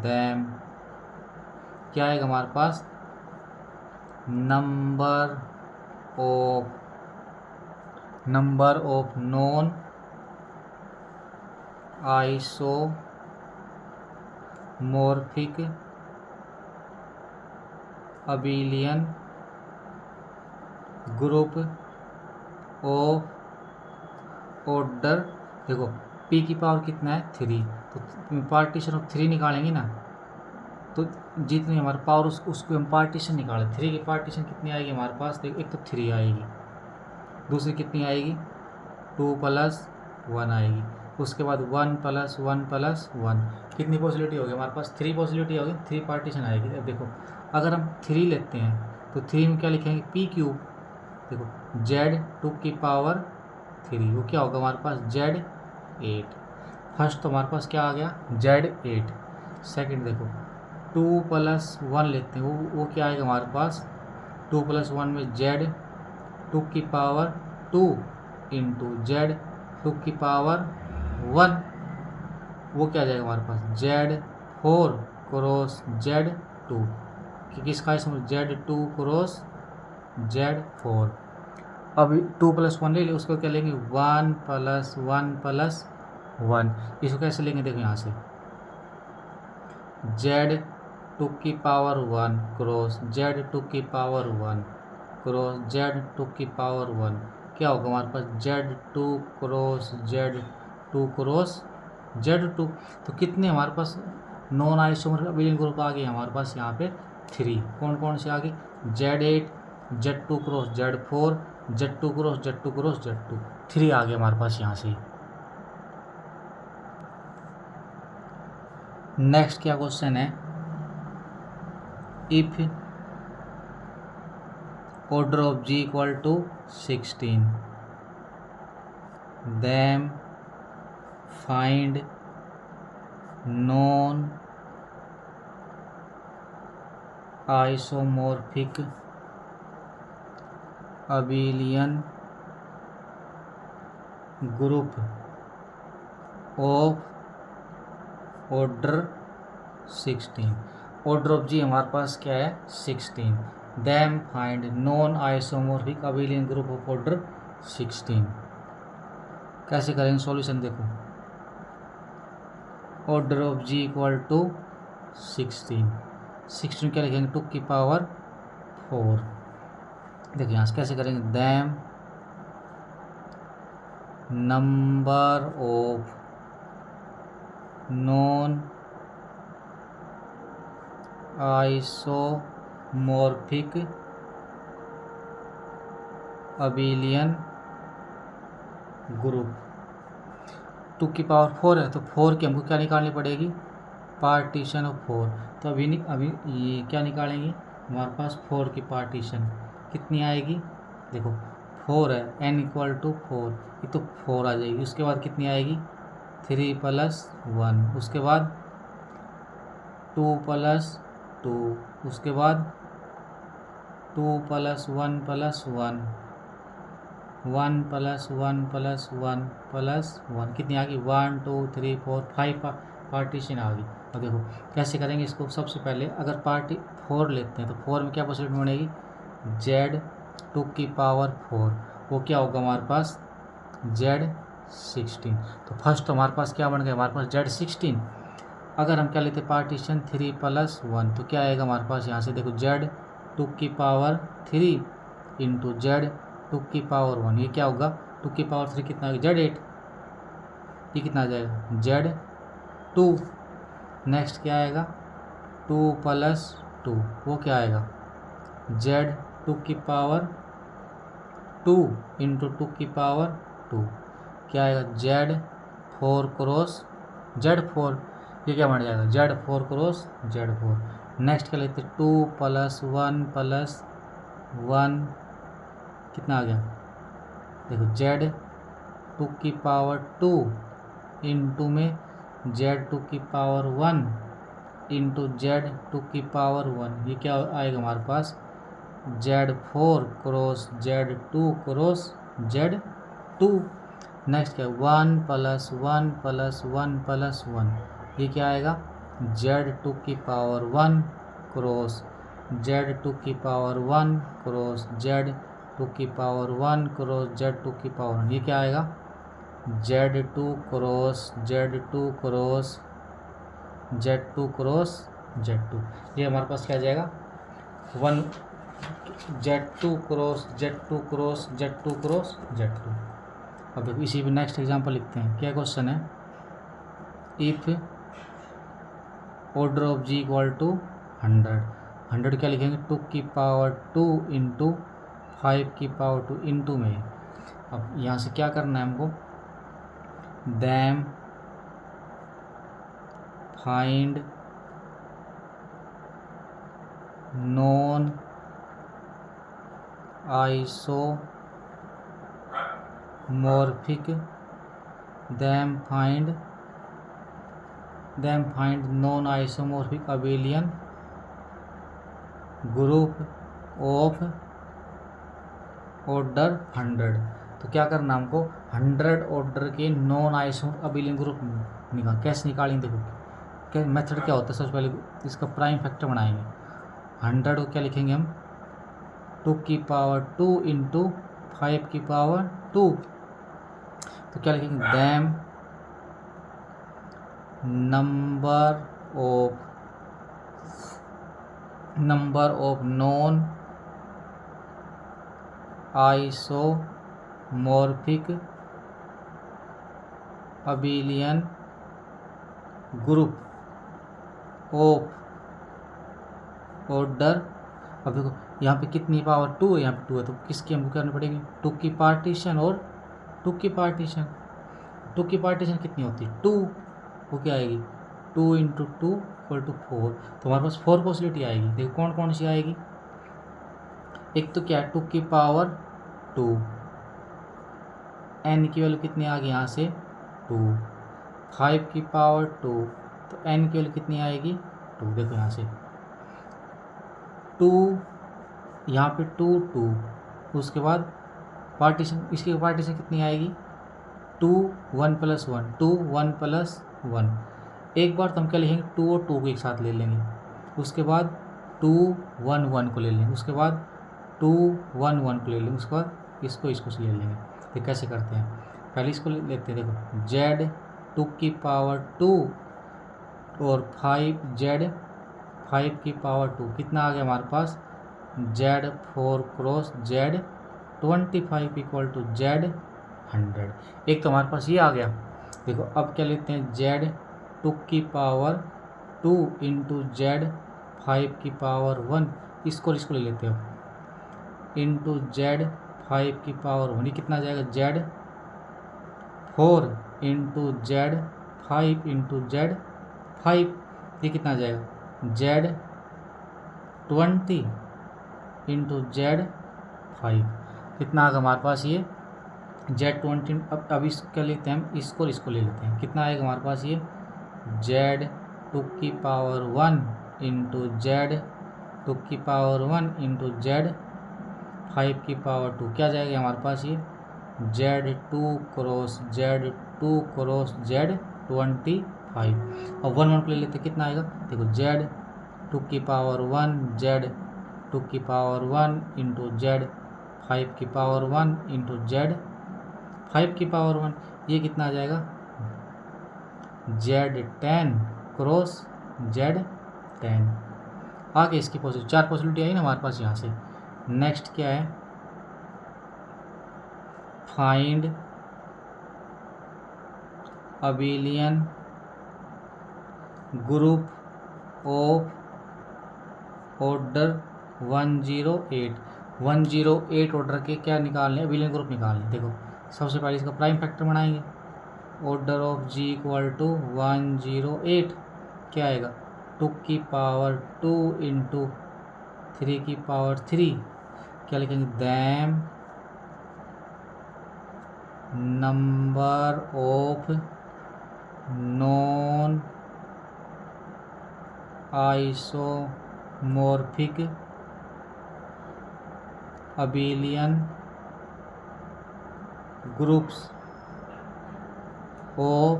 S1: देन क्या आएगा हमारे पास, number of non isomorphic abelian group of order, देखो p की पावर कितना है 3, तो पार्टीशन ऑफ 3 निकालेंगे ना, तो जितनी हमारे पावर उसको हम पार्टीशन निकालें। 3 की पार्टीशन कितनी आएगी हमारे पास, देखो एक तो 3 आएगी, दूसरी कितनी आएगी 2 + 1 आएगी, उसके बाद 1 + 1 + 1, कितनी पॉसिबिलिटी होगी हमारे पास 3 पॉसिबिलिटी होगी, 3 पार्टीशन आएगी। अब देखो अगर हम 3 लेते हैं तो 3 में क्या लिखेंगे p³, देखो z 2 की पावर 3, वो क्या होगा हमारे पास z8। फर्स्ट तो हमारे पास क्या आ गया z8, सेकंड देखो 2 + 1 लेते हैं, वो क्या आएगा हमारे पास 2 + 1 में z 2 की पावर 2 इंटू z 2 की पावर 1, वो क्या आ जाएगा हमारे पास z4 क्रॉस z2, कि किसका इसमें z2 क्रॉस z4। अब 2 + 1 ले ले, उसको क्या लेंगे 1 + 1 + 1, इसको कैसे लेंगे, देखो यहाँ से z2 की पावर 1 क्रॉस z2 की पावर 1 क्रॉस z2 की पावर 1, क्या होगा हमारे पास z2 cross z2 cross z2। तो कितने हमारे पास नॉन आइसोमॉर्फिक अबेलियन ग्रुप आ गए हमारे पास यहाँ पे 3, कौन कौन से आ गए z8 z2 cross z4 z2 cross z2 cross z2, 3 आ गए हमारे पास यहाँ से। नेक्स्ट क्या क्वेश्चन है, if order of G equal to 16, then find non isomorphic abelian group of order 16। Order of G हमारे पास क्या है 16, then find non isomorphic abelian group of order 16। कैसे करेंगे सॉल्यूशन, देखो order of G equal to 16 क्या लिखेंगे 2 की पावर 4। देखिए यहाँ से कैसे करेंगे, them number of non isomorphic abelian group 2 की पावर 4 है, तो 4 की हमको क्या निकालनी पड़ेगी, पार्टीशन ऑफ 4। तो अभी ये क्या निकालेंगे, हमारे पास 4 की पार्टीशन कितनी आएगी, देखो 4 है, n इक्वल टू 4, ये तो 4 आ जाएगी। उसके बाद कितनी आएगी 3 + 1, उसके बाद 2 + 2, उसके बाद 2 + 1 + 1, 1 + 1 + 1 + 1 कितनी आ गई 1 2 3 4 5 पार्टीशन आ गई। और देखो कैसे करेंगे इसको, सबसे पहले अगर 4 लेते हैं तो 4 में क्या पॉसिबिलिटी बनेगी, z 2 की पावर 4, वो क्या होगा हमारे पास z 16। तो फर्स्ट हमारे पास क्या बन गया, हमारे पास z 16। अगर हम क्या लेते पार्टीशन 3 + 1, तो क्या आएगा हमारे पास यहाँ से, देखो z 2 की पावर 3 इंटू z 2 की पावर 1, ये क्या होगा 2 की पावर 3 कितना होगा z 8, ये कितना आ जाएगा z 2। नेक्स्ट क्या आएगा 2 + 2, वो क्या आएगा z 2 की पावर 2 इंटू 2 की पावर 2, क्या आएगा z 4 क्रॉस z 4, ये क्या बन जाएगा z 4 क्रॉस z 4। नेक्स्ट क्या लेते 2 + 1 + 1 कितना आ गया, देखो z 2 की पावर 2 इंटू में z 2 की पावर 1 इंटू z 2 की पावर 1, ये क्या आएगा हमारे पास z 4 cross z 2 cross z 2। Next क्या 1 + 1 + 1 + 1, ये क्या आएगा z 2 की पावर 1 क्रॉस z 2 की पावर 1 क्रॉस z 2 की पावर 1 क्रॉस z 2 की पावर 1, ये क्या आएगा z 2 cross z 2 cross z 2 cross z 2, ये हमारे पास क्या आ जाएगा 1 z 2 cross z 2 cross z 2 cross z 2। अब देखो इसी पे नेक्स्ट एग्जांपल लिखते हैं, क्या क्वेश्चन है, if order of G equal to 100 क्या लिखेंगे 2 की पावर 2 इंटू 5 की पावर 2 इंटू में। अब यहाँ से क्या करना है हमको, them find non isomorphic them find non isomorphic abelian group of order 100। तो क्या करना हमको 100 ऑर्डर के नॉन आइसो अबेलियन ग्रुप निकाल, कैसे निकालेंगे, देखो क्या मेथड क्या होता है, सबसे पहले इसका प्राइम फैक्टर बनाएंगे, 100 को क्या लिखेंगे हम 2 की पावर 2 इंटू 5 की पावर 2, तो क्या लिखेंगे them number of non isomorphic abelian group of order. अब देखो यहाँ पे कितनी पावर 2 है, यहाँ पे 2 है, तो किसकी हमको करनी पड़ेगी 2 की पार्टीशन और 2 की पार्टीशन। 2 की पार्टीशन कितनी होती है 2, वो क्या आएगी 2 इंटू 2 इक्वल टू 4, तो हमारे पास 4 पॉसिबिलिटी आएगी। देखो कौन कौन सी आएगी, एक तो क्या है 2 की पावर 2, n की वैल्यू कितनी आ गई यहाँ से 2, 5 की पावर 2, तो n की वैल्यू कितनी आएगी 2, देखो यहाँ से 2, यहाँ पे 2 2, उसके बाद पार्टीशन, इसकी पार्टीशन कितनी आएगी 2 1 + 1 2 1 + 1, एक बार तो हम क्या लिखेंगे 2 और 2 को एक साथ ले लेंगे, उसके बाद 2 1 1 को ले लेंगे, उसके बाद 2 1 1 को ले लेंगे, उसके बाद इसको से ले लेंगे। ये कैसे करते हैं, पहले इसको लेते हैं। देखो z 2 की पावर 2 और 5z 5 की पावर 2 कितना आ गया हमारे पास, z 4 cross z 25 equal to z 100। एक तो हमारे पास ये आ गया। देखो अब क्या लेते हैं, z 2 की पावर 2 इंटू z 5 की पावर 1, इसको ले लेते हो, इंटू z 5 की पावर 1, ये कितना आ जाएगा, z 4 into z 5 into z 5, ये कितना आ जाएगा, z 20 इंटू z 5, कितना आ गया हमारे पास ये z 20। अब इसका लेते हैं हम, इसको ले लेते हैं, कितना आएगा हमारे पास ये z 2 की पावर 1 इंटू z 2 की पावर 1 इंटू z 5 की पावर 2, क्या जाएगा हमारे पास ये z 2 cross z 2 cross z 25। और 1 1 को ले लेते, कितना आएगा, देखो z 2 की पावर 1 z 2 की पावर 1 इंटू z 5 की पावर 1 इंटू z 5 की पावर 1, ये कितना आ जाएगा, z 10 क्रॉस z 10। आगे इसकी पॉसिबिलिटी, 4 पॉसिबिलिटी आई ना हमारे पास यहाँ से। नेक्स्ट क्या है, find abelian group of order 108। 108 order के क्या निकालने, अबेलियन ग्रुप निकालने। देखो सबसे पहले इसका प्राइम फैक्टर बनाएंगे, order of g equal to 108, क्या आएगा 2 की पावर 2 इंटू 3 की पावर 3, क्या लिखेंगे, them number of non isomorphic abelian groups of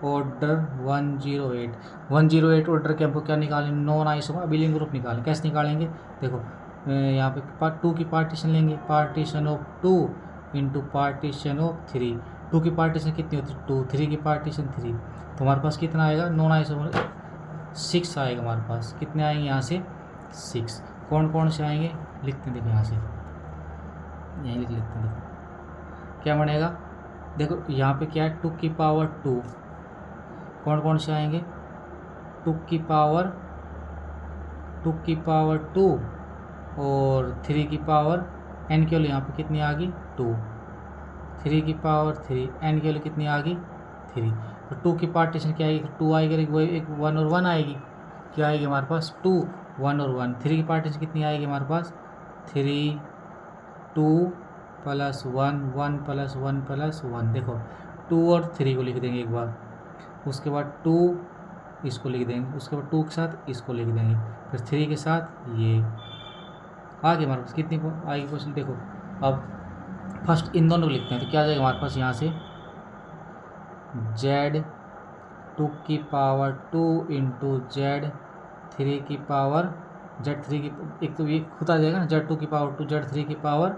S1: order 108। 108 order के हमको क्या निकालें, नॉन आइसोमॉर्फिक अबेलियन ग्रुप निकालें। कैसे निकालेंगे, देखो यहाँ पे 2 की पार्टीशन लेंगे, partition of 2 into partition of 3। 2 की पार्टीशन कितनी होती है 2, 3 की पार्टीशन 3, तो हमारे पास कितना आएगा, नॉन आइसोमॉर्फिक 6 आएगा हमारे पास। कितने आएंगे यहाँ से 6, कौन कौन से आएंगे लिखते हैं, देखो यहाँ से यहीं लिख लेते हैं। देखो क्या बनेगा, देखो यहाँ पे क्या है 2 की पावर 2, कौन कौन से आएंगे 2 की पावर 2 और 3 की पावर n के लिए यहाँ पे कितनी आ गई 2, 3 की पावर 3 n के लिए कितनी आ गई 3। तो 2 की पार्टीशन क्या आएगी, 2 आएगी, वो एक 1 और 1 आएगी, क्या आएगी हमारे पास 2 1 और 1। 3 की पार्टीशन कितनी आएगी हमारे पास 3 2 प्लस 1 1 प्लस 1 प्लस 1। देखो 2 और 3 को लिख देंगे एक बार, उसके बाद 2 इसको लिख देंगे, उसके बाद 2 के साथ इसको लिख देंगे, फिर 3 के साथ ये आगे हमारे पास कितनी आएगी क्वेश्चन। देखो अब फर्स्ट इन दोनों को लिखते हैं, तो क्या आ जाएगा हमारे पास यहाँ से z 2 की पावर 2 इंटू z 3 की पावर z 3 की, एक तो ये खुद आ जाएगा ना z 2 की पावर 2 z 3 की पावर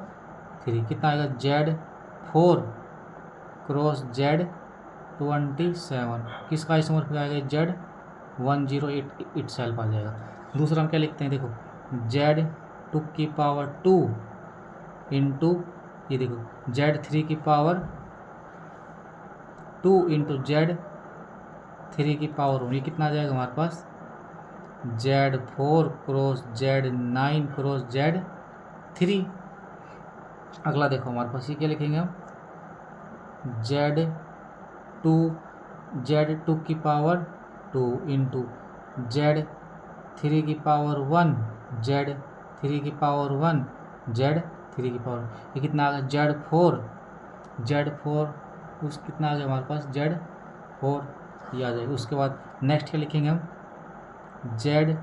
S1: 3, कितना आएगा z 4 क्रॉस z 27, किसका आइसोमॉर्फिक आएगा z 108 इटसेल्फ आ जाएगा। दूसरा हम क्या लिखते हैं, देखो z 2 की पावर 2 इंटू ये देखो z 3 की पावर 2 इंटू z 3 की पावर 1, ये कितना आ जाएगा हमारे पास z 4 cross z 9 cross z 3। अगला देखो हमारे पास ये क्या लिखेंगे हम z 2 की पावर 2 इंटू z 3 की पावर 1 z 3 की पावर 1 z 3 की पावर, ये कितना आ गया z 4 उस कितना आ गया हमारे पास z 4, ये आ जाएगा। उसके बाद नेक्स्ट क्या लिखेंगे हम z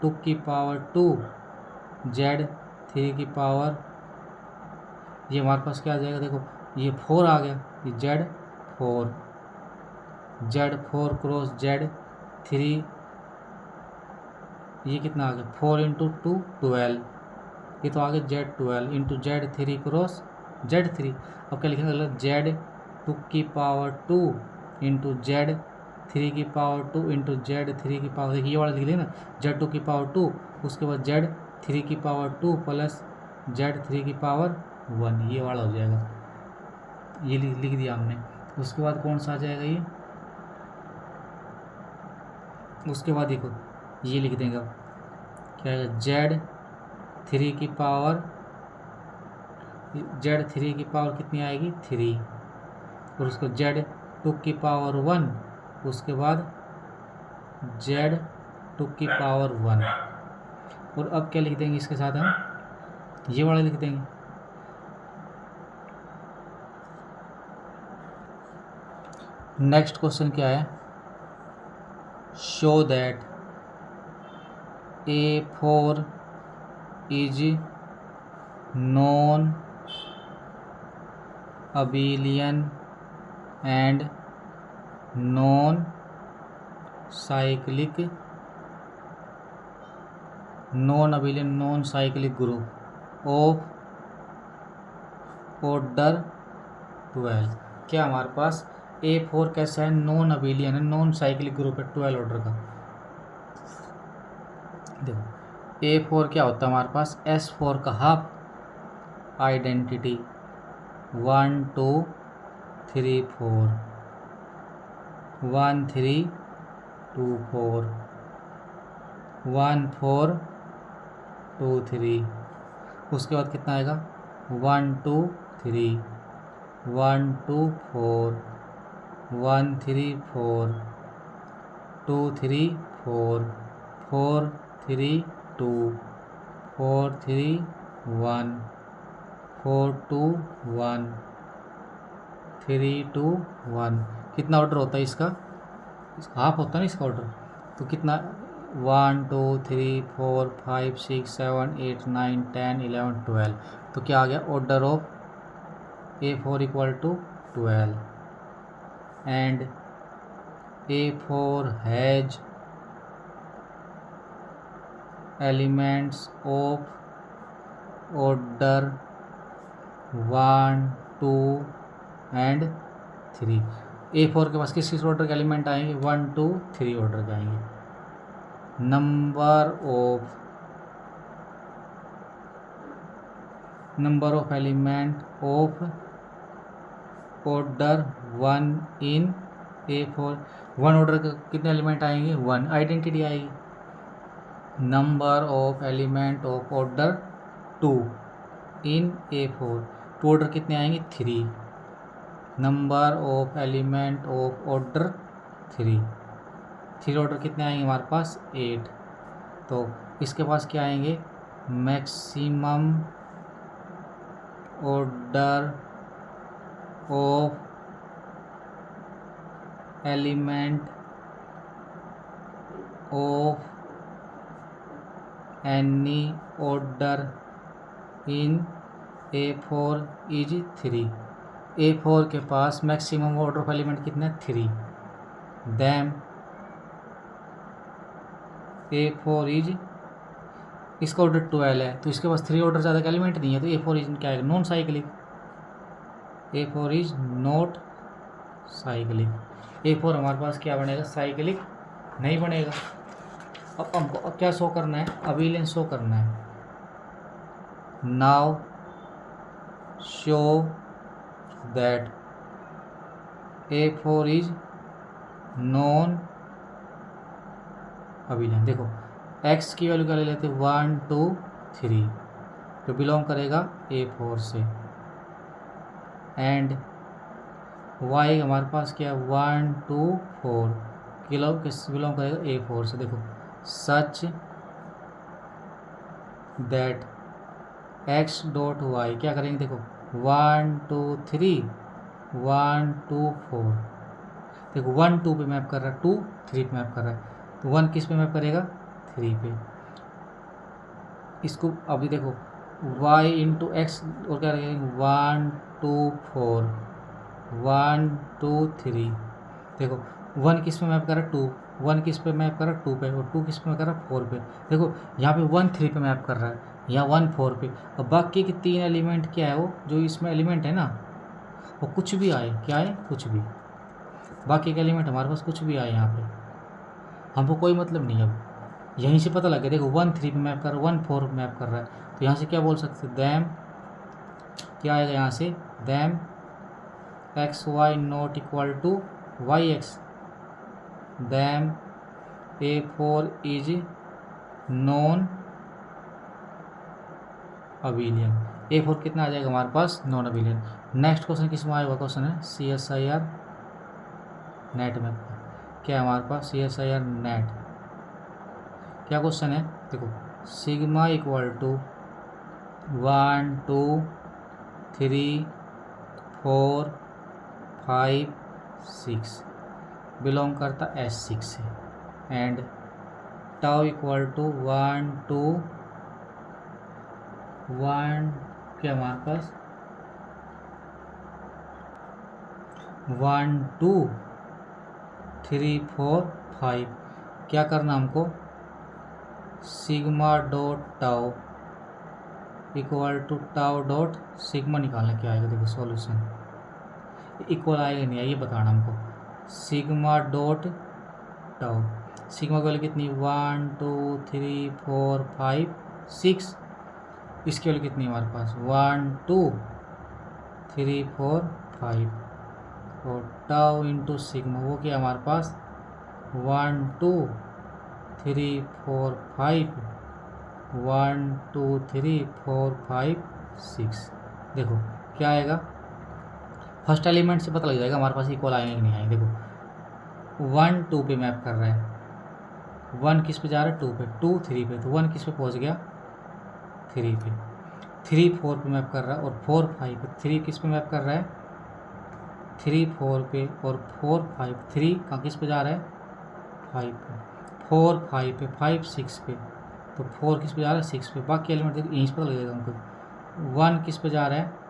S1: 2 की पावर 2 z 3 की पावर, ये हमारे पास क्या आ जाएगा, देखो ये 4 आ गया, ये z 4 क्रॉस z 3 ये कितना आ गया 4 इंटू 2 12, ये तो आ गया Z12 into Z3 cross Z3। अब क्या लिखेंगे अगला Z2 की पावर 2 इंटू Z3 की पावर 2 इंटू Z3 की पावर, देखिए ये वाला लिख देना Z2 की पावर 2, उसके बाद Z3 की पावर 2 प्लस Z3 की पावर 1, ये वाला हो जाएगा, ये लिख दिया हमने। उसके बाद कौन सा आ जाएगा ये, उसके बाद देखो ये लिख देंगे अब क्या है Z3 की पावर, Z3 की पावर कितनी आएगी 3, और उसको Z2 की पावर 1, उसके बाद Z2 की पावर 1, और अब क्या लिख देंगे इसके साथ हम, ये वाला लिख देंगे। नेक्स्ट क्वेश्चन क्या है, show that A4 is non abelian and non cyclic group of order 12। क्या हमारे पास A4 कैसा है, नॉन अबेलियन है, नॉन साइक्लिक ग्रुप है 12 ऑर्डर का। देखो A4 क्या होता है हमारे पास, S4 का हाफ आइडेंटिटी 1 2 3 4 1 3 2 4 1 4 2 3, उसके बाद कितना आएगा 1 2 3 1 2 4 1 3 4 2 3 4 4 3 2 4 3 1 4 2 1 3 2 1। कितना ऑर्डर होता है इसका हाफ होता है ना इसका ऑर्डर, तो कितना 1 2 3 4 5 6 7 8 9 10 11 12, तो क्या आ गया order of A4 equal to 12 and A4 has elements of order 1 2 and 3। A4 के पास किस किस ऑर्डर के एलिमेंट आएंगे, 1 2 3 ऑर्डर के आएंगे। Number of element of order 1 in A4, 1 order के कितने एलिमेंट आएंगे 1, आइडेंटिटी आएगी। Number of element of order 2 in A4, 2 order कितने आएंगे 3। Number of element of order 3 order कितने आएंगे हमारे पास 8, तो इसके पास क्या आएंगे maximum order of element of any order in A4 is 3। A4 के पास मैक्सिमम ऑर्डर ऑफ एलिमेंट कितने 3, दैम A4 इज, इसका ऑर्डर 12 है तो इसके पास 3 ऑर्डर ज़्यादा का एलिमेंट नहीं है, तो A4 इज क्या है non cyclic, A4 is not cyclic. A4 हमारे पास क्या बनेगा साइक्लिक नहीं बनेगा। अब क्या शो करना है, अबेलियन शो करना है। Now show that A4 is non abelian. देखो x की वैल्यू क्या ले लेते 1 2 3, तो बिलोंग करेगा A4 से, एंड y हमारे पास क्या है 1 2 4 किलो किस बिलोंग करेगा A4 से। देखो सच दैट x डॉट y क्या करेंगे, देखो 1 2 3 1 2 4, देखो 1 2 पे मैप कर रहा है, 2 3 पे मैप कर रहा है, तो 1 किस पे मैप करेगा 3 पे। इसको अभी देखो y इंटू एक्स और क्या रहेगा 1 2 4 1 2 3, देखो 1 किस पे मैप कर रहा है 2, 1 किस पे मैप कर रहा है 2 पे, और 2 किस पे मैप कर रहा है 4 पे। देखो यहाँ पे 1 3 पे मैप कर रहा है, यहाँ 1 4 पे। और बाकी के 3 एलिमेंट क्या है, वो जो इसमें एलिमेंट है ना, वो कुछ भी आए, क्या है, कुछ भी, बाकी के एलिमेंट हमारे पास कुछ भी आए यहाँ पे, हमको कोई मतलब नहीं है। अब यहीं से पता लग गया, देखो 1 3 पे मैप कर रहा है, 1 4 पे मैप कर रहा है, तो यहाँ से क्या बोल सकते हैं, दैम क्या आएगा यहाँ से, then X Y not equal to Y X, then A4 is non abelian. A4 कितना आ जाएगा हमारे पास, नॉन अबिलियन। नेक्स्ट क्वेश्चन किस में आएगा, क्वेश्चन है CSIR नेट में, क्या है हमारे पास CSIR नेट, क्या क्वेश्चन है, देखो सिग्मा इक्वल टू 1 2 3 4 5 6 बिलोंग करता S6 से, एंड टाउ इक्वल टू 1 2 1 क्या हमारे पास 1 2 3 4 5, क्या करना हमको, sigma dot tau equal to tau dot sigma निकालना, क्या आएगा, देखो सॉल्यूशन इक्वल आएगा नहीं, ये बताना हमको, सिग्मा डॉट टाउ, सिग्मा की वैल्यू कितनी 1 2 3 4 5 6, इसकी वैल्यू कितनी है हमारे पास 1 2 3 4 5, और टाउ इंटू सिग्मा वो क्या हमारे पास 1 2 3 4 5 1 2 3 4 5 6, देखो क्या आएगा, फर्स्ट एलिमेंट से पता लग जाएगा हमारे पास इक्वल आएंगे कि नहीं आएंगे। देखो 1 2 पे मैप कर रहा है, 1 किस पे जा रहा है 2 पे, 2 3 पे, तो 1 किस पे पहुंच गया 3 पे, 3 4 पे मैप कर रहा है, और 4 5 पे, 3 किस पे मैप कर रहा है 3 4 पे, और 4 5 3 कहाँ किस पे जा रहा है 5 पे, 4 5 पे, 5 6 पे, तो 4 किस पे जा रहा है 6 पे, बाकी एलिमेंट देखो यहीं से पता लगेगा हमको, 1 किस पे जा रहा है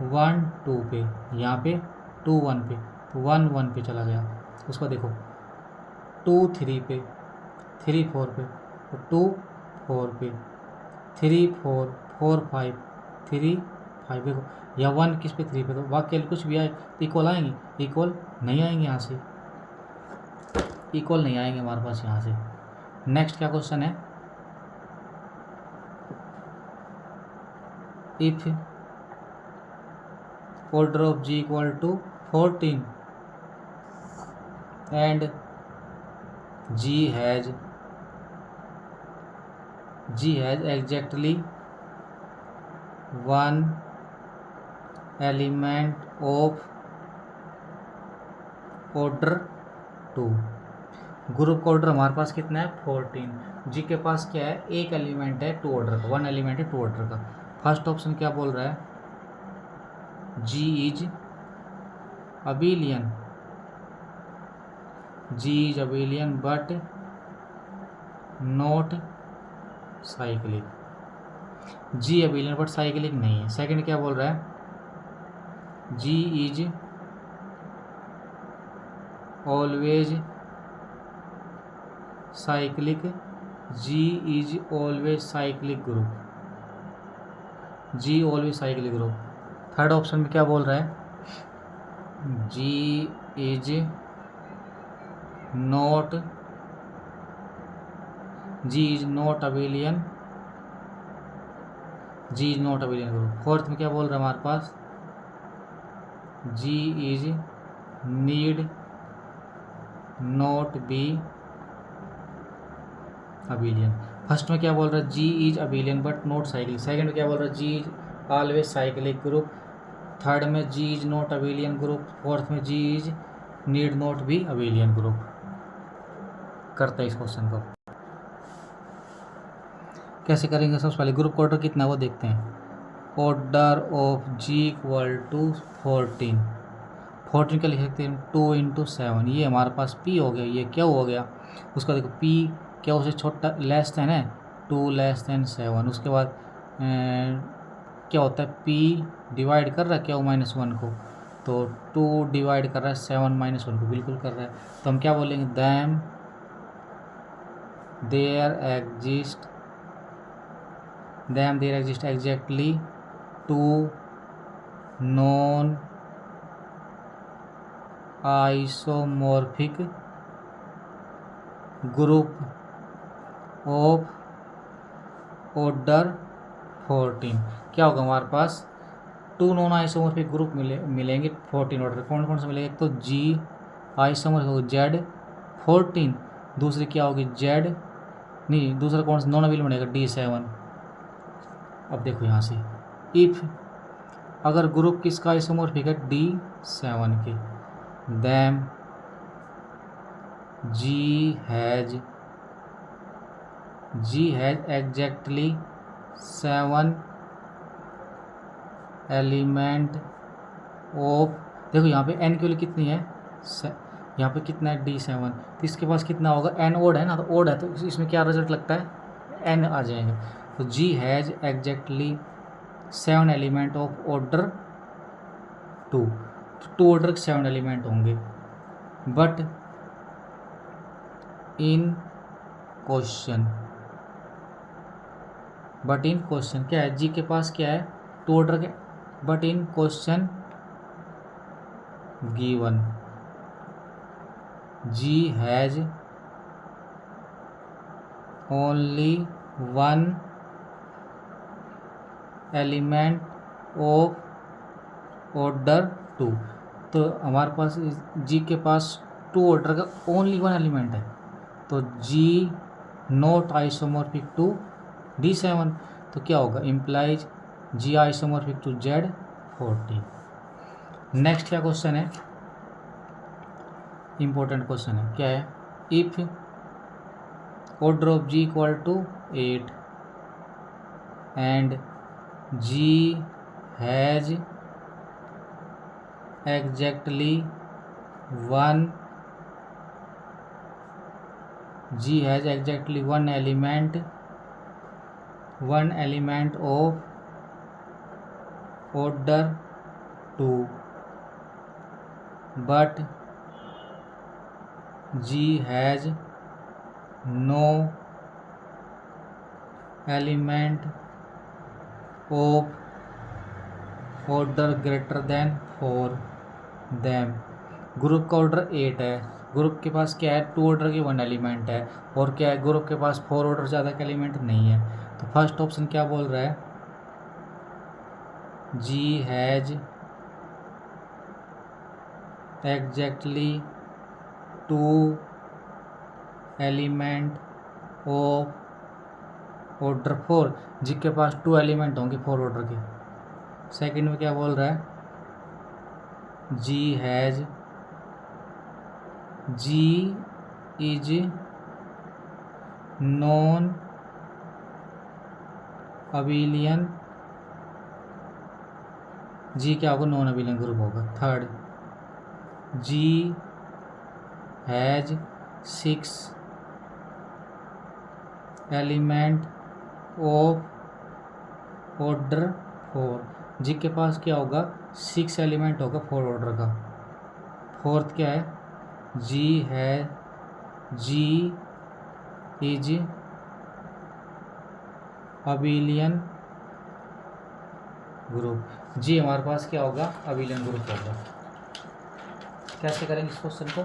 S1: 1 2 पे, यहाँ पे 2 1 पे, तो 1 1 पे चला गया, उसको देखो 2 3 पे, 3 4 पे, तो 2 4 पे, 3 4 4 5 3 5, देखो या 1 किस पे 3 पे, तो बाकी कुछ भी आए तो इक्वल आएंगे, इक्वल नहीं आएंगे, यहाँ से इक्वल नहीं आएंगे हमारे पास यहाँ से। नेक्स्ट क्या क्वेश्चन है, if order of G equal to 14 and G has exactly one element of order 2, group का ऑर्डर हमारे पास कितना है 14, जी के पास क्या है एक एलिमेंट है 2 ऑर्डर का, 1 एलिमेंट है 2 ऑर्डर का। फर्स्ट ऑप्शन क्या बोल रहा है, G is abelian, G is abelian but not cyclic, G abelian but cyclic नहीं है। सेकंड क्या बोल रहा है, G is always cyclic, G is always cyclic group, G always cyclic group। Third option में क्या बोल रहा है, G is not abelian, G is not abelian group. Fourth में क्या बोल रहा है हमारे पास, G is need not be abelian. First में क्या बोल रहा है, G is abelian but not cyclic. Second में क्या बोल रहा है, G is always cyclic group. Third में G is not abelian group. Fourth में G is need not be abelian group. करते हैं इस क्वेश्चन को कैसे करेंगे। सबसे पहले ग्रुप का ऑर्डर कितना है वो देखते हैं। Order of G equal to 14 क्या लिख सकते हैं 2 इंटू 7। ये हमारे पास P हो गया, ये क्या हो गया उसका देखो P क्या उसे छोटा लेस देन है 2 लेस देन 7। उसके बाद क्या होता है P डिवाइड कर रहा है क्या -1 को तो 2 डिवाइड कर रहा है 7 माइनस 1 को बिल्कुल कर रहा है, तो हम क्या बोलेंगे, then there exist exactly 2 non isomorphic group of order 14। क्या होगा हमारे पास, 2 नॉन आइसोमॉर्फिक ग्रुप मिलेंगे 14 ऑर्डर। कौन कौन से मिलेंगे, एक तो जी आइसोमॉर्फिक होगा Z14, दूसरी क्या होगी Z, नहीं दूसरा कौन सा नॉन अवेलेबल बनेगा D7। अब देखो यहाँ से, इफ अगर ग्रुप किसका आइसोमॉर्फिक है D7 के, then G has exactly 7 element of, देखो यहाँ पे n की वैल्यू कितनी है, यहाँ पे कितना है D7, तो इसके पास कितना होगा, n ओड है ना, तो ओड है तो इसमें क्या रिजल्ट लगता है, n आ जाएंगे। तो G has exactly 7 element of order 2, तो 2 ऑर्डर के 7 एलिमेंट होंगे। बट इन क्वेश्चन क्या है, जी के पास क्या है 2 ऑर्डर के, but in question given G has only 1 element of order 2, तो हमारे पास जी के पास 2 ऑर्डर का ओनली 1 एलिमेंट है, तो जी नॉट आइसोमॉर्फिक टू D7, तो क्या होगा, implies G isomorphic to Z14। Next क्या क्वेश्चन है, इंपॉर्टेंट क्वेश्चन है, क्या है, if order of G equal to 8 and G has exactly 1 element of order 2, but G has no element of order greater than 4 then. Group का order 8 है, group के पास क्या है 2 ऑर्डर की 1 एलिमेंट है, और क्या है ग्रुप के पास 4 ऑर्डर ज़्यादा का एलिमेंट नहीं है। तो फर्स्ट ऑप्शन क्या बोल रहा है, G has exactly 2 element of order 4, G के पास 2 एलिमेंट होंगे 4 ऑर्डर के। सेकंड में क्या बोल रहा है, G is non abelian, G क्या होगा, नॉन अबिलियन ग्रुप होगा। Third, G has 6 element of order 4, G के पास क्या होगा 6 एलिमेंट होगा 4 ऑर्डर का। फोर्थ क्या है, जी इज अबिलियन ग्रुप, जी हमारे पास क्या होगा, अबिलियन ग्रुप होगा। कैसे करेंगे इस क्वेश्चन को,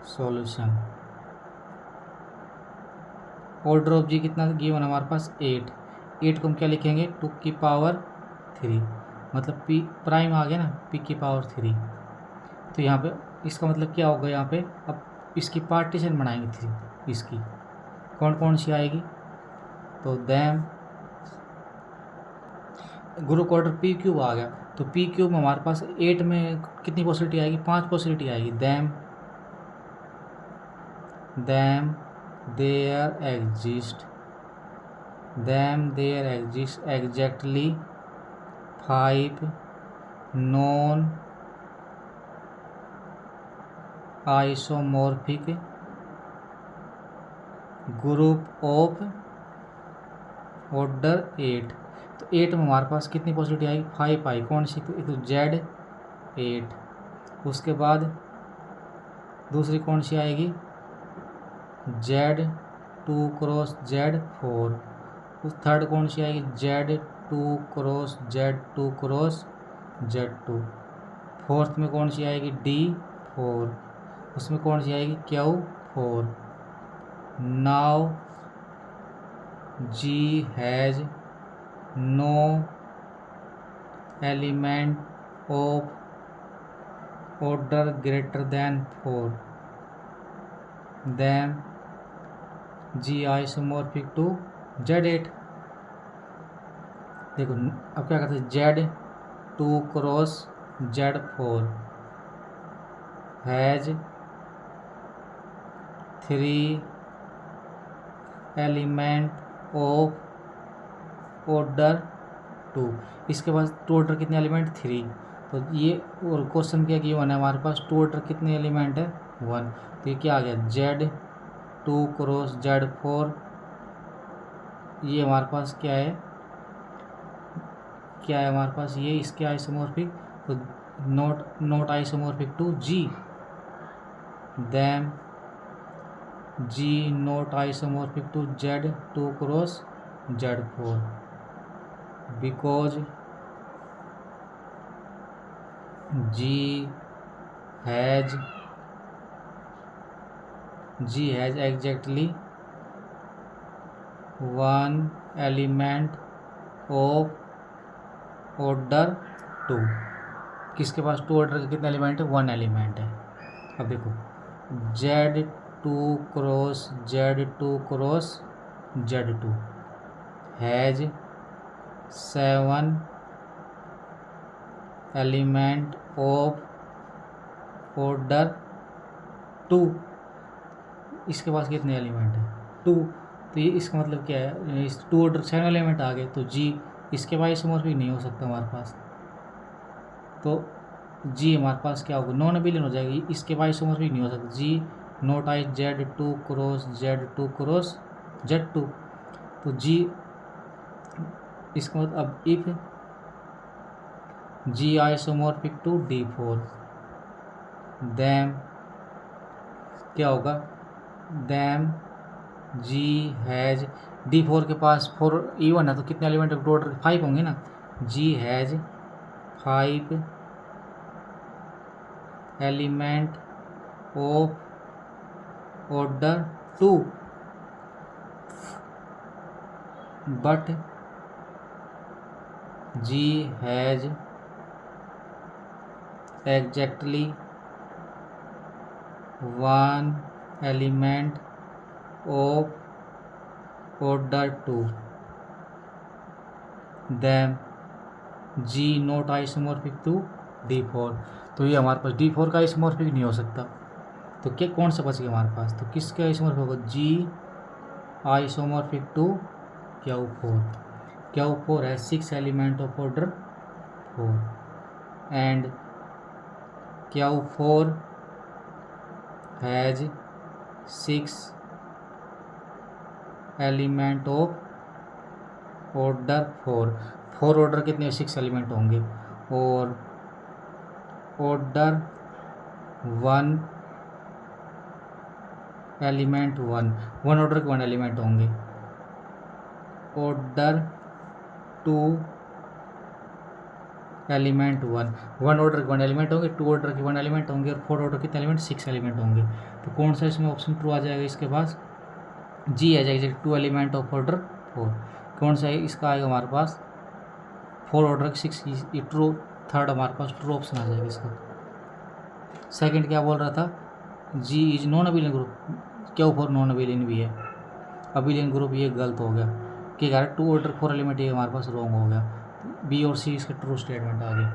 S1: सॉल्यूशन, ऑर्डर ऑफ जी कितना गिवन हमारे पास 8 को हम क्या लिखेंगे 2 की पावर 3, मतलब p प्राइम आ गया ना, p की पावर 3, तो यहाँ पे इसका मतलब क्या होगा, यहाँ पे अब इसकी पार्टीशन बनाएंगे 3, इसकी कौन कौन सी आएगी, तो then group order p cube आ गया, तो p क्यूब में हमारे पास 8 में कितनी पॉसिबिलिटी आएगी, 5 पॉसिबिलिटी आएगी। Then there exist exactly 5 non isomorphic group of order 8, तो 8 में हमारे पास कितनी पॉसिबिलिटी आएगी, 5 आई। कौन सी, तो Z8। उसके बाद दूसरी कौन सी आएगी, Z2 क्रॉस Z4। उस थर्ड कौन सी आएगी, Z2 cross Z2 cross Z2। Fourth में कौन सी आएगी, D4। उसमें कौन सी आएगी, Q4। Now G has no element of order greater than 4, then G isomorphic to Z8। देखो अब क्या करते हैं, Z2 cross Z4 has 3 element of order 2। इसके पास टू ऑर्डर कितने एलिमेंट, 3। तो ये और क्वेश्चन क्या गिवन है हमारे पास, टू ऑर्डर कितने एलिमेंट है, 1। तो ये क्या आ गया, Z2 क्रॉस Z4। ये हमारे पास क्या है हमारे पास, ये इसके आइसोमॉर्फिक, तो not isomorphic to G, then G not isomorphic to Z2 cross Z4 because G has exactly one element of order 2। किसके पास टू ऑर्डर के कितने एलिमेंट है, 1 एलिमेंट है। अब देखो Z2 cross Z2 cross Z2 has 7 element of order 2। इसके पास कितने element है, 2। तो ये इसका मतलब क्या है, इस टू ऑर्डर 7 एलिमेंट आ गए, तो G इसके पास आइसोमॉर्फिक नहीं हो सकता हमारे पास। तो G हमारे पास क्या होगा, नॉन एबिलियन हो जाएगी, इसके पास आइसोमॉर्फिक नहीं हो सकता। G not I Z2 cross Z2 cross Z2। तो G इसका मतलब, अब if G isomorphic to D4 then क्या होगा, देन G हैज D4 के पास 4 इवन है, तो कितने एलिमेंट ऑफ ऑर्डर 5 होंगे ना। G has 5 element of order 2 but G has exactly 1 element of order 2 then G not isomorphic to D4। तो ये हमारे पास D4 का आइसोमॉर्फिक नहीं हो सकता। तो क्या कौन सा बच गया हमारे पास, तो किसका आइसोमॉर्फिक होगा, G isomorphic to Q4। Q4 है 6 element of order 4 and Q4 has 6 element of order 4। 4 order कितने, 6 एलिमेंट होंगे, और ऑर्डर 1 एलिमेंट 1 ऑर्डर के 1 एलिमेंट होंगे, ऑर्डर 2 एलिमेंट 1 ऑर्डर के 1 एलिमेंट होंगे, 2 ऑर्डर के 1 एलिमेंट होंगे, और 4 ऑर्डर कितने एलिमेंट, 6 एलिमेंट होंगे। तो कौन सा इसमें ऑप्शन ट्रू आ जाएगा, इसके पास G है जाएगा 2 एलिमेंट ऑफ ऑर्डर 4। कौन सा है इसका आएगा हमारे पास, 4 ऑर्डर 6, ये ट्रू, थर्ड हमारे पास ट्रू ऑप्शन आ जाएगा इसका। सेकंड क्या बोल रहा था, G is non abelian group, Q4 non abelian भी है, अबिलियन ग्रुप, ये गलत हो गया। क्या कह रहा है, 2 ऑर्डर 4 एलिमेंट, ये हमारे पास रॉन्ग हो गया। बी और सी इसके ट्रू स्टेटमेंट आ गए।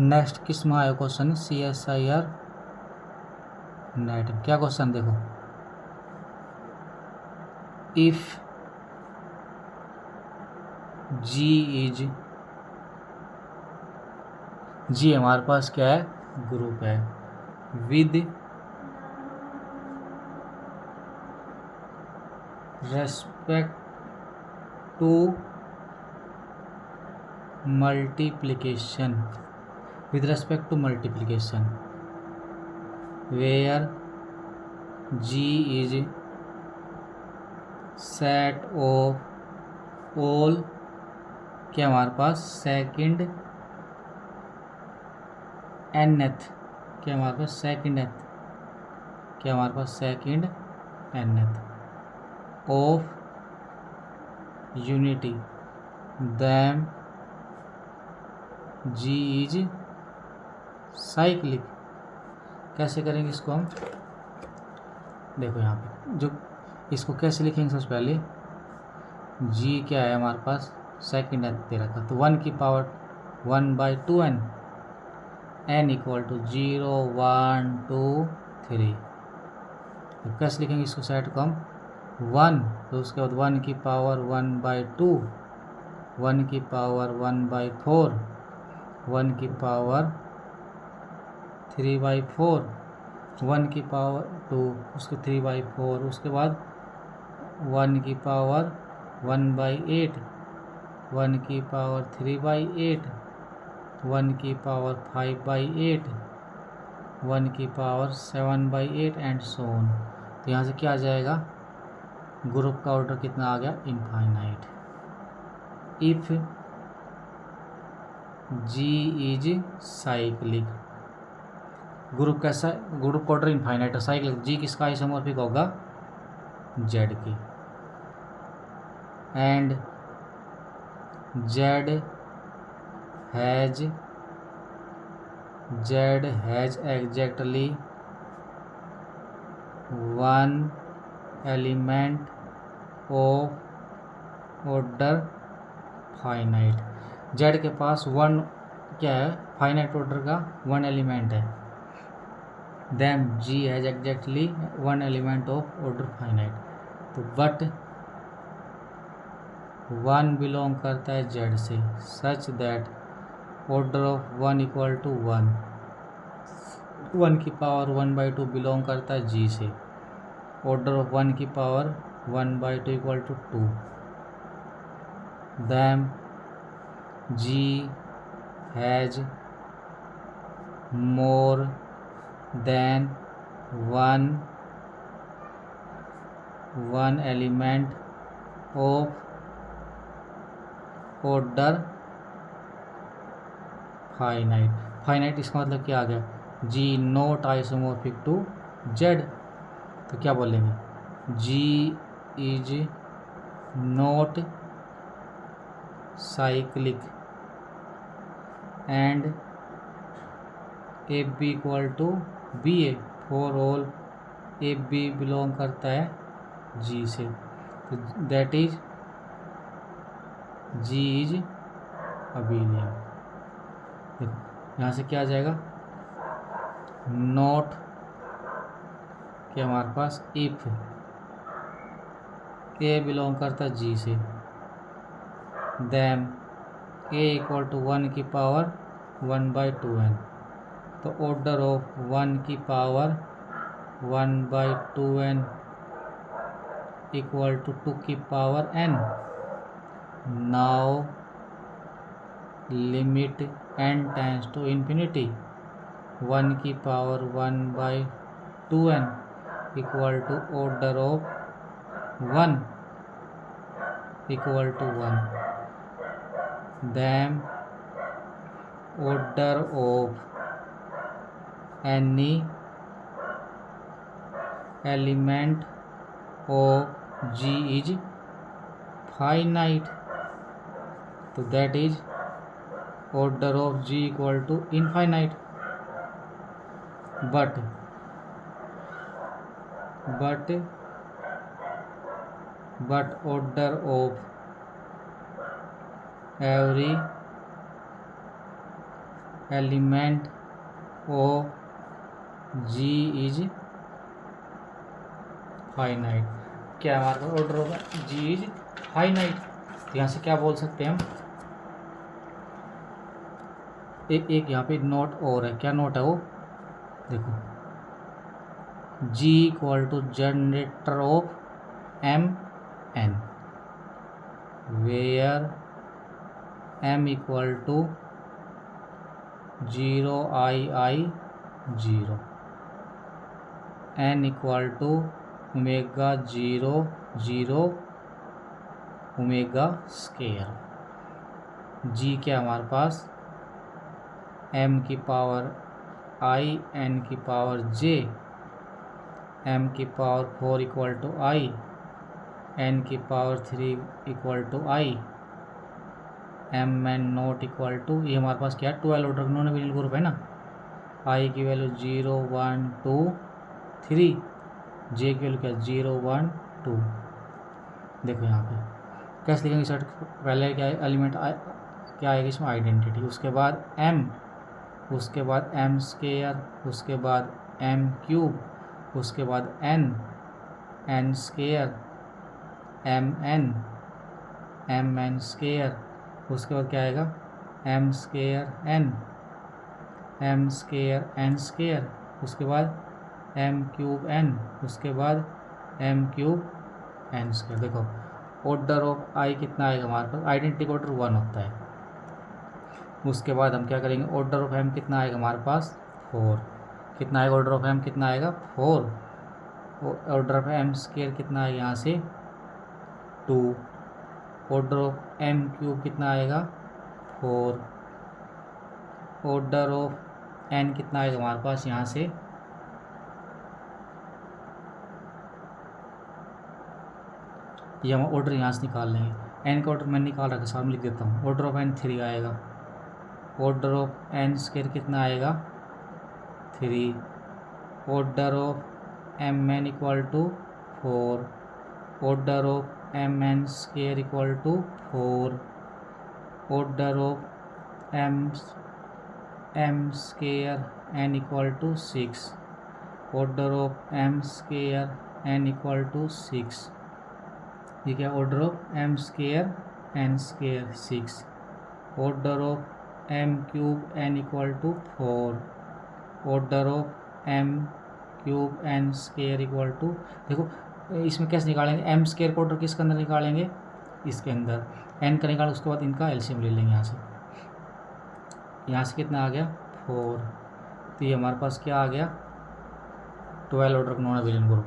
S1: नेक्स्ट किस में आया क्वेश्चन, CSIR नेट। क्या क्वेश्चन देखो, इफ G हमारे पास क्या है, ग्रुप है, with respect to multiplication with respect to multiplication where G is set of all क्या हमारे पास सेकंड nth क्या हमारे पास सेकंड nth क्या हमारे पास second nth of unity then G is cyclic. कैसे करेंगे इसको हम, देखो यहाँ पे जो इसको कैसे लिखेंगे, सबसे पहले G क्या है हमारे पास सेकेंड nth दे रखा, तो 1 की power 1/2n n equal to 0 1 2 3। तो कैसे लिखेंगे इसको सेट को हम 1, तो उसके बाद 1 की पावर 1/2, 1 की पावर 1/4, 1 की पावर 3/4, 1 की पावर 2, उसके 3/4, उसके बाद 1 की पावर 1/8, 1 की पावर 3/8, 1 की पावर 5/8, 1 की पावर 7/8 एंड सो ऑन। तो यहाँ से क्या आ जाएगा, ग्रुप का ऑर्डर कितना आ गया, infinite. If G is cyclic, group कैसा, ग्रुप का ऑर्डर इनफाइनाइट है, साइक्लिक, G किसका आइसोमॉर्फिक होगा, Z की, and Z has exactly 1 element of order finite. Z के पास 1 क्या है, फाइनाइट ऑर्डर का 1 एलिमेंट है, then G has exactly 1 element of order finite. तो बट 1 बिलोंग करता है Z से, such that order of 1 equal to 1, 1 की पावर 1/2 बिलोंग करता है G से, ऑर्डर ऑफ 1 की power 1/2 equal to 2, then G has more than 1 element of order finite. Finite इसका मतलब क्या आ गया, G not isomorphic to Z। तो क्या बोलेंगे, G is not cyclic and AB equal to BA for all AB belong करता है G से, तो that is G is abelian. देखो यहाँ से क्या आ जाएगा, नॉट क्या हमारे पास, इफ A बिलोंग करता है G से, देन A इक्वल टू 1 की पावर 1/2n, तो ऑर्डर ऑफ 1 की पावर 1/2n इक्वल टू 2 की power n। Now limit n tends to infinity, 1 की power 1/2n equal to order of 1 equal to 1, then order of any element of G is finite, तो that is order of G equal to infinite, but order of every element of G is finite. क्या हमारे पास order होगा, G is finite. तो यहाँ से क्या बोल सकते हैं हम, एक यहाँ पे नोट और है, क्या नोट है वो, देखो G equal to generator of M n, where m equal to 0 i 0, n equal to omega 0 0 omega square. g क्या हमारे पास m की पावर i n की पावर j, m की power 4 equal to i, n की power 3 equal to i, m n not equal to, ये हमारे पास क्या है 12 ऑर्डर नॉन एबिलिटी ग्रुप है ना। i की वैल्यू 0 1 2 3, j की वैल्यू क्या 0 1 2। देखो यहाँ पे कैसे लिखेंगे सर, पहले क्या है एलिमेंट क्या आएगी इसमें आइडेंटिटी, उसके बाद m, उसके बाद m स्केयर, उसके बाद m क्यूब, उसके बाद n square, m n square, उसके बाद क्या आएगा m square m square n square, उसके बाद m क्यूब n, उसके बाद m क्यूब n स्केयर। देखो ऑर्डर ऑफ i कितना आएगा हमारे पास, आइडेंटिटी ऑर्डर 1 होता है। उसके बाद हम क्या करेंगे, ऑर्डर ऑफ m कितना आएगा हमारे पास 4, कितना आएगा ऑर्डर ऑफ m कितना आएगा 4, ऑर्डर ऑफ m स्केयर कितना आएगा यहाँ से 2, ऑर्डर ऑफ m क्यूब कितना आएगा 4, ऑर्डर ऑफ n कितना आएगा हमारे पास यहाँ से ये हम ऑर्डर यहाँ से निकाल लेंगे। n का ऑर्डर मैंने निकाल रखा सामने लिख देता हूँ। ऑर्डर ऑफ n 3 आएगा, ऑर्डर ऑफ n स्केयर कितना आएगा 3, order of mn equal to 4, order of mn square equal to 4, order of m square n equal to 6, order of m square n equal to 6, ये क्या order of m square n square 6, order of m cube n equal to 4, order of m cube n square equal to, देखो इसमें कैसे निकालेंगे m square का order किसके अंदर निकालेंगे, इसके अंदर n का निकाल, उसके बाद इनका एलसीएम ले लेंगे यहाँ से कितना आ गया 4, तो ये हमारे पास क्या आ गया 12 ऑर्डर का नॉन एबिलिटी ग्रुप।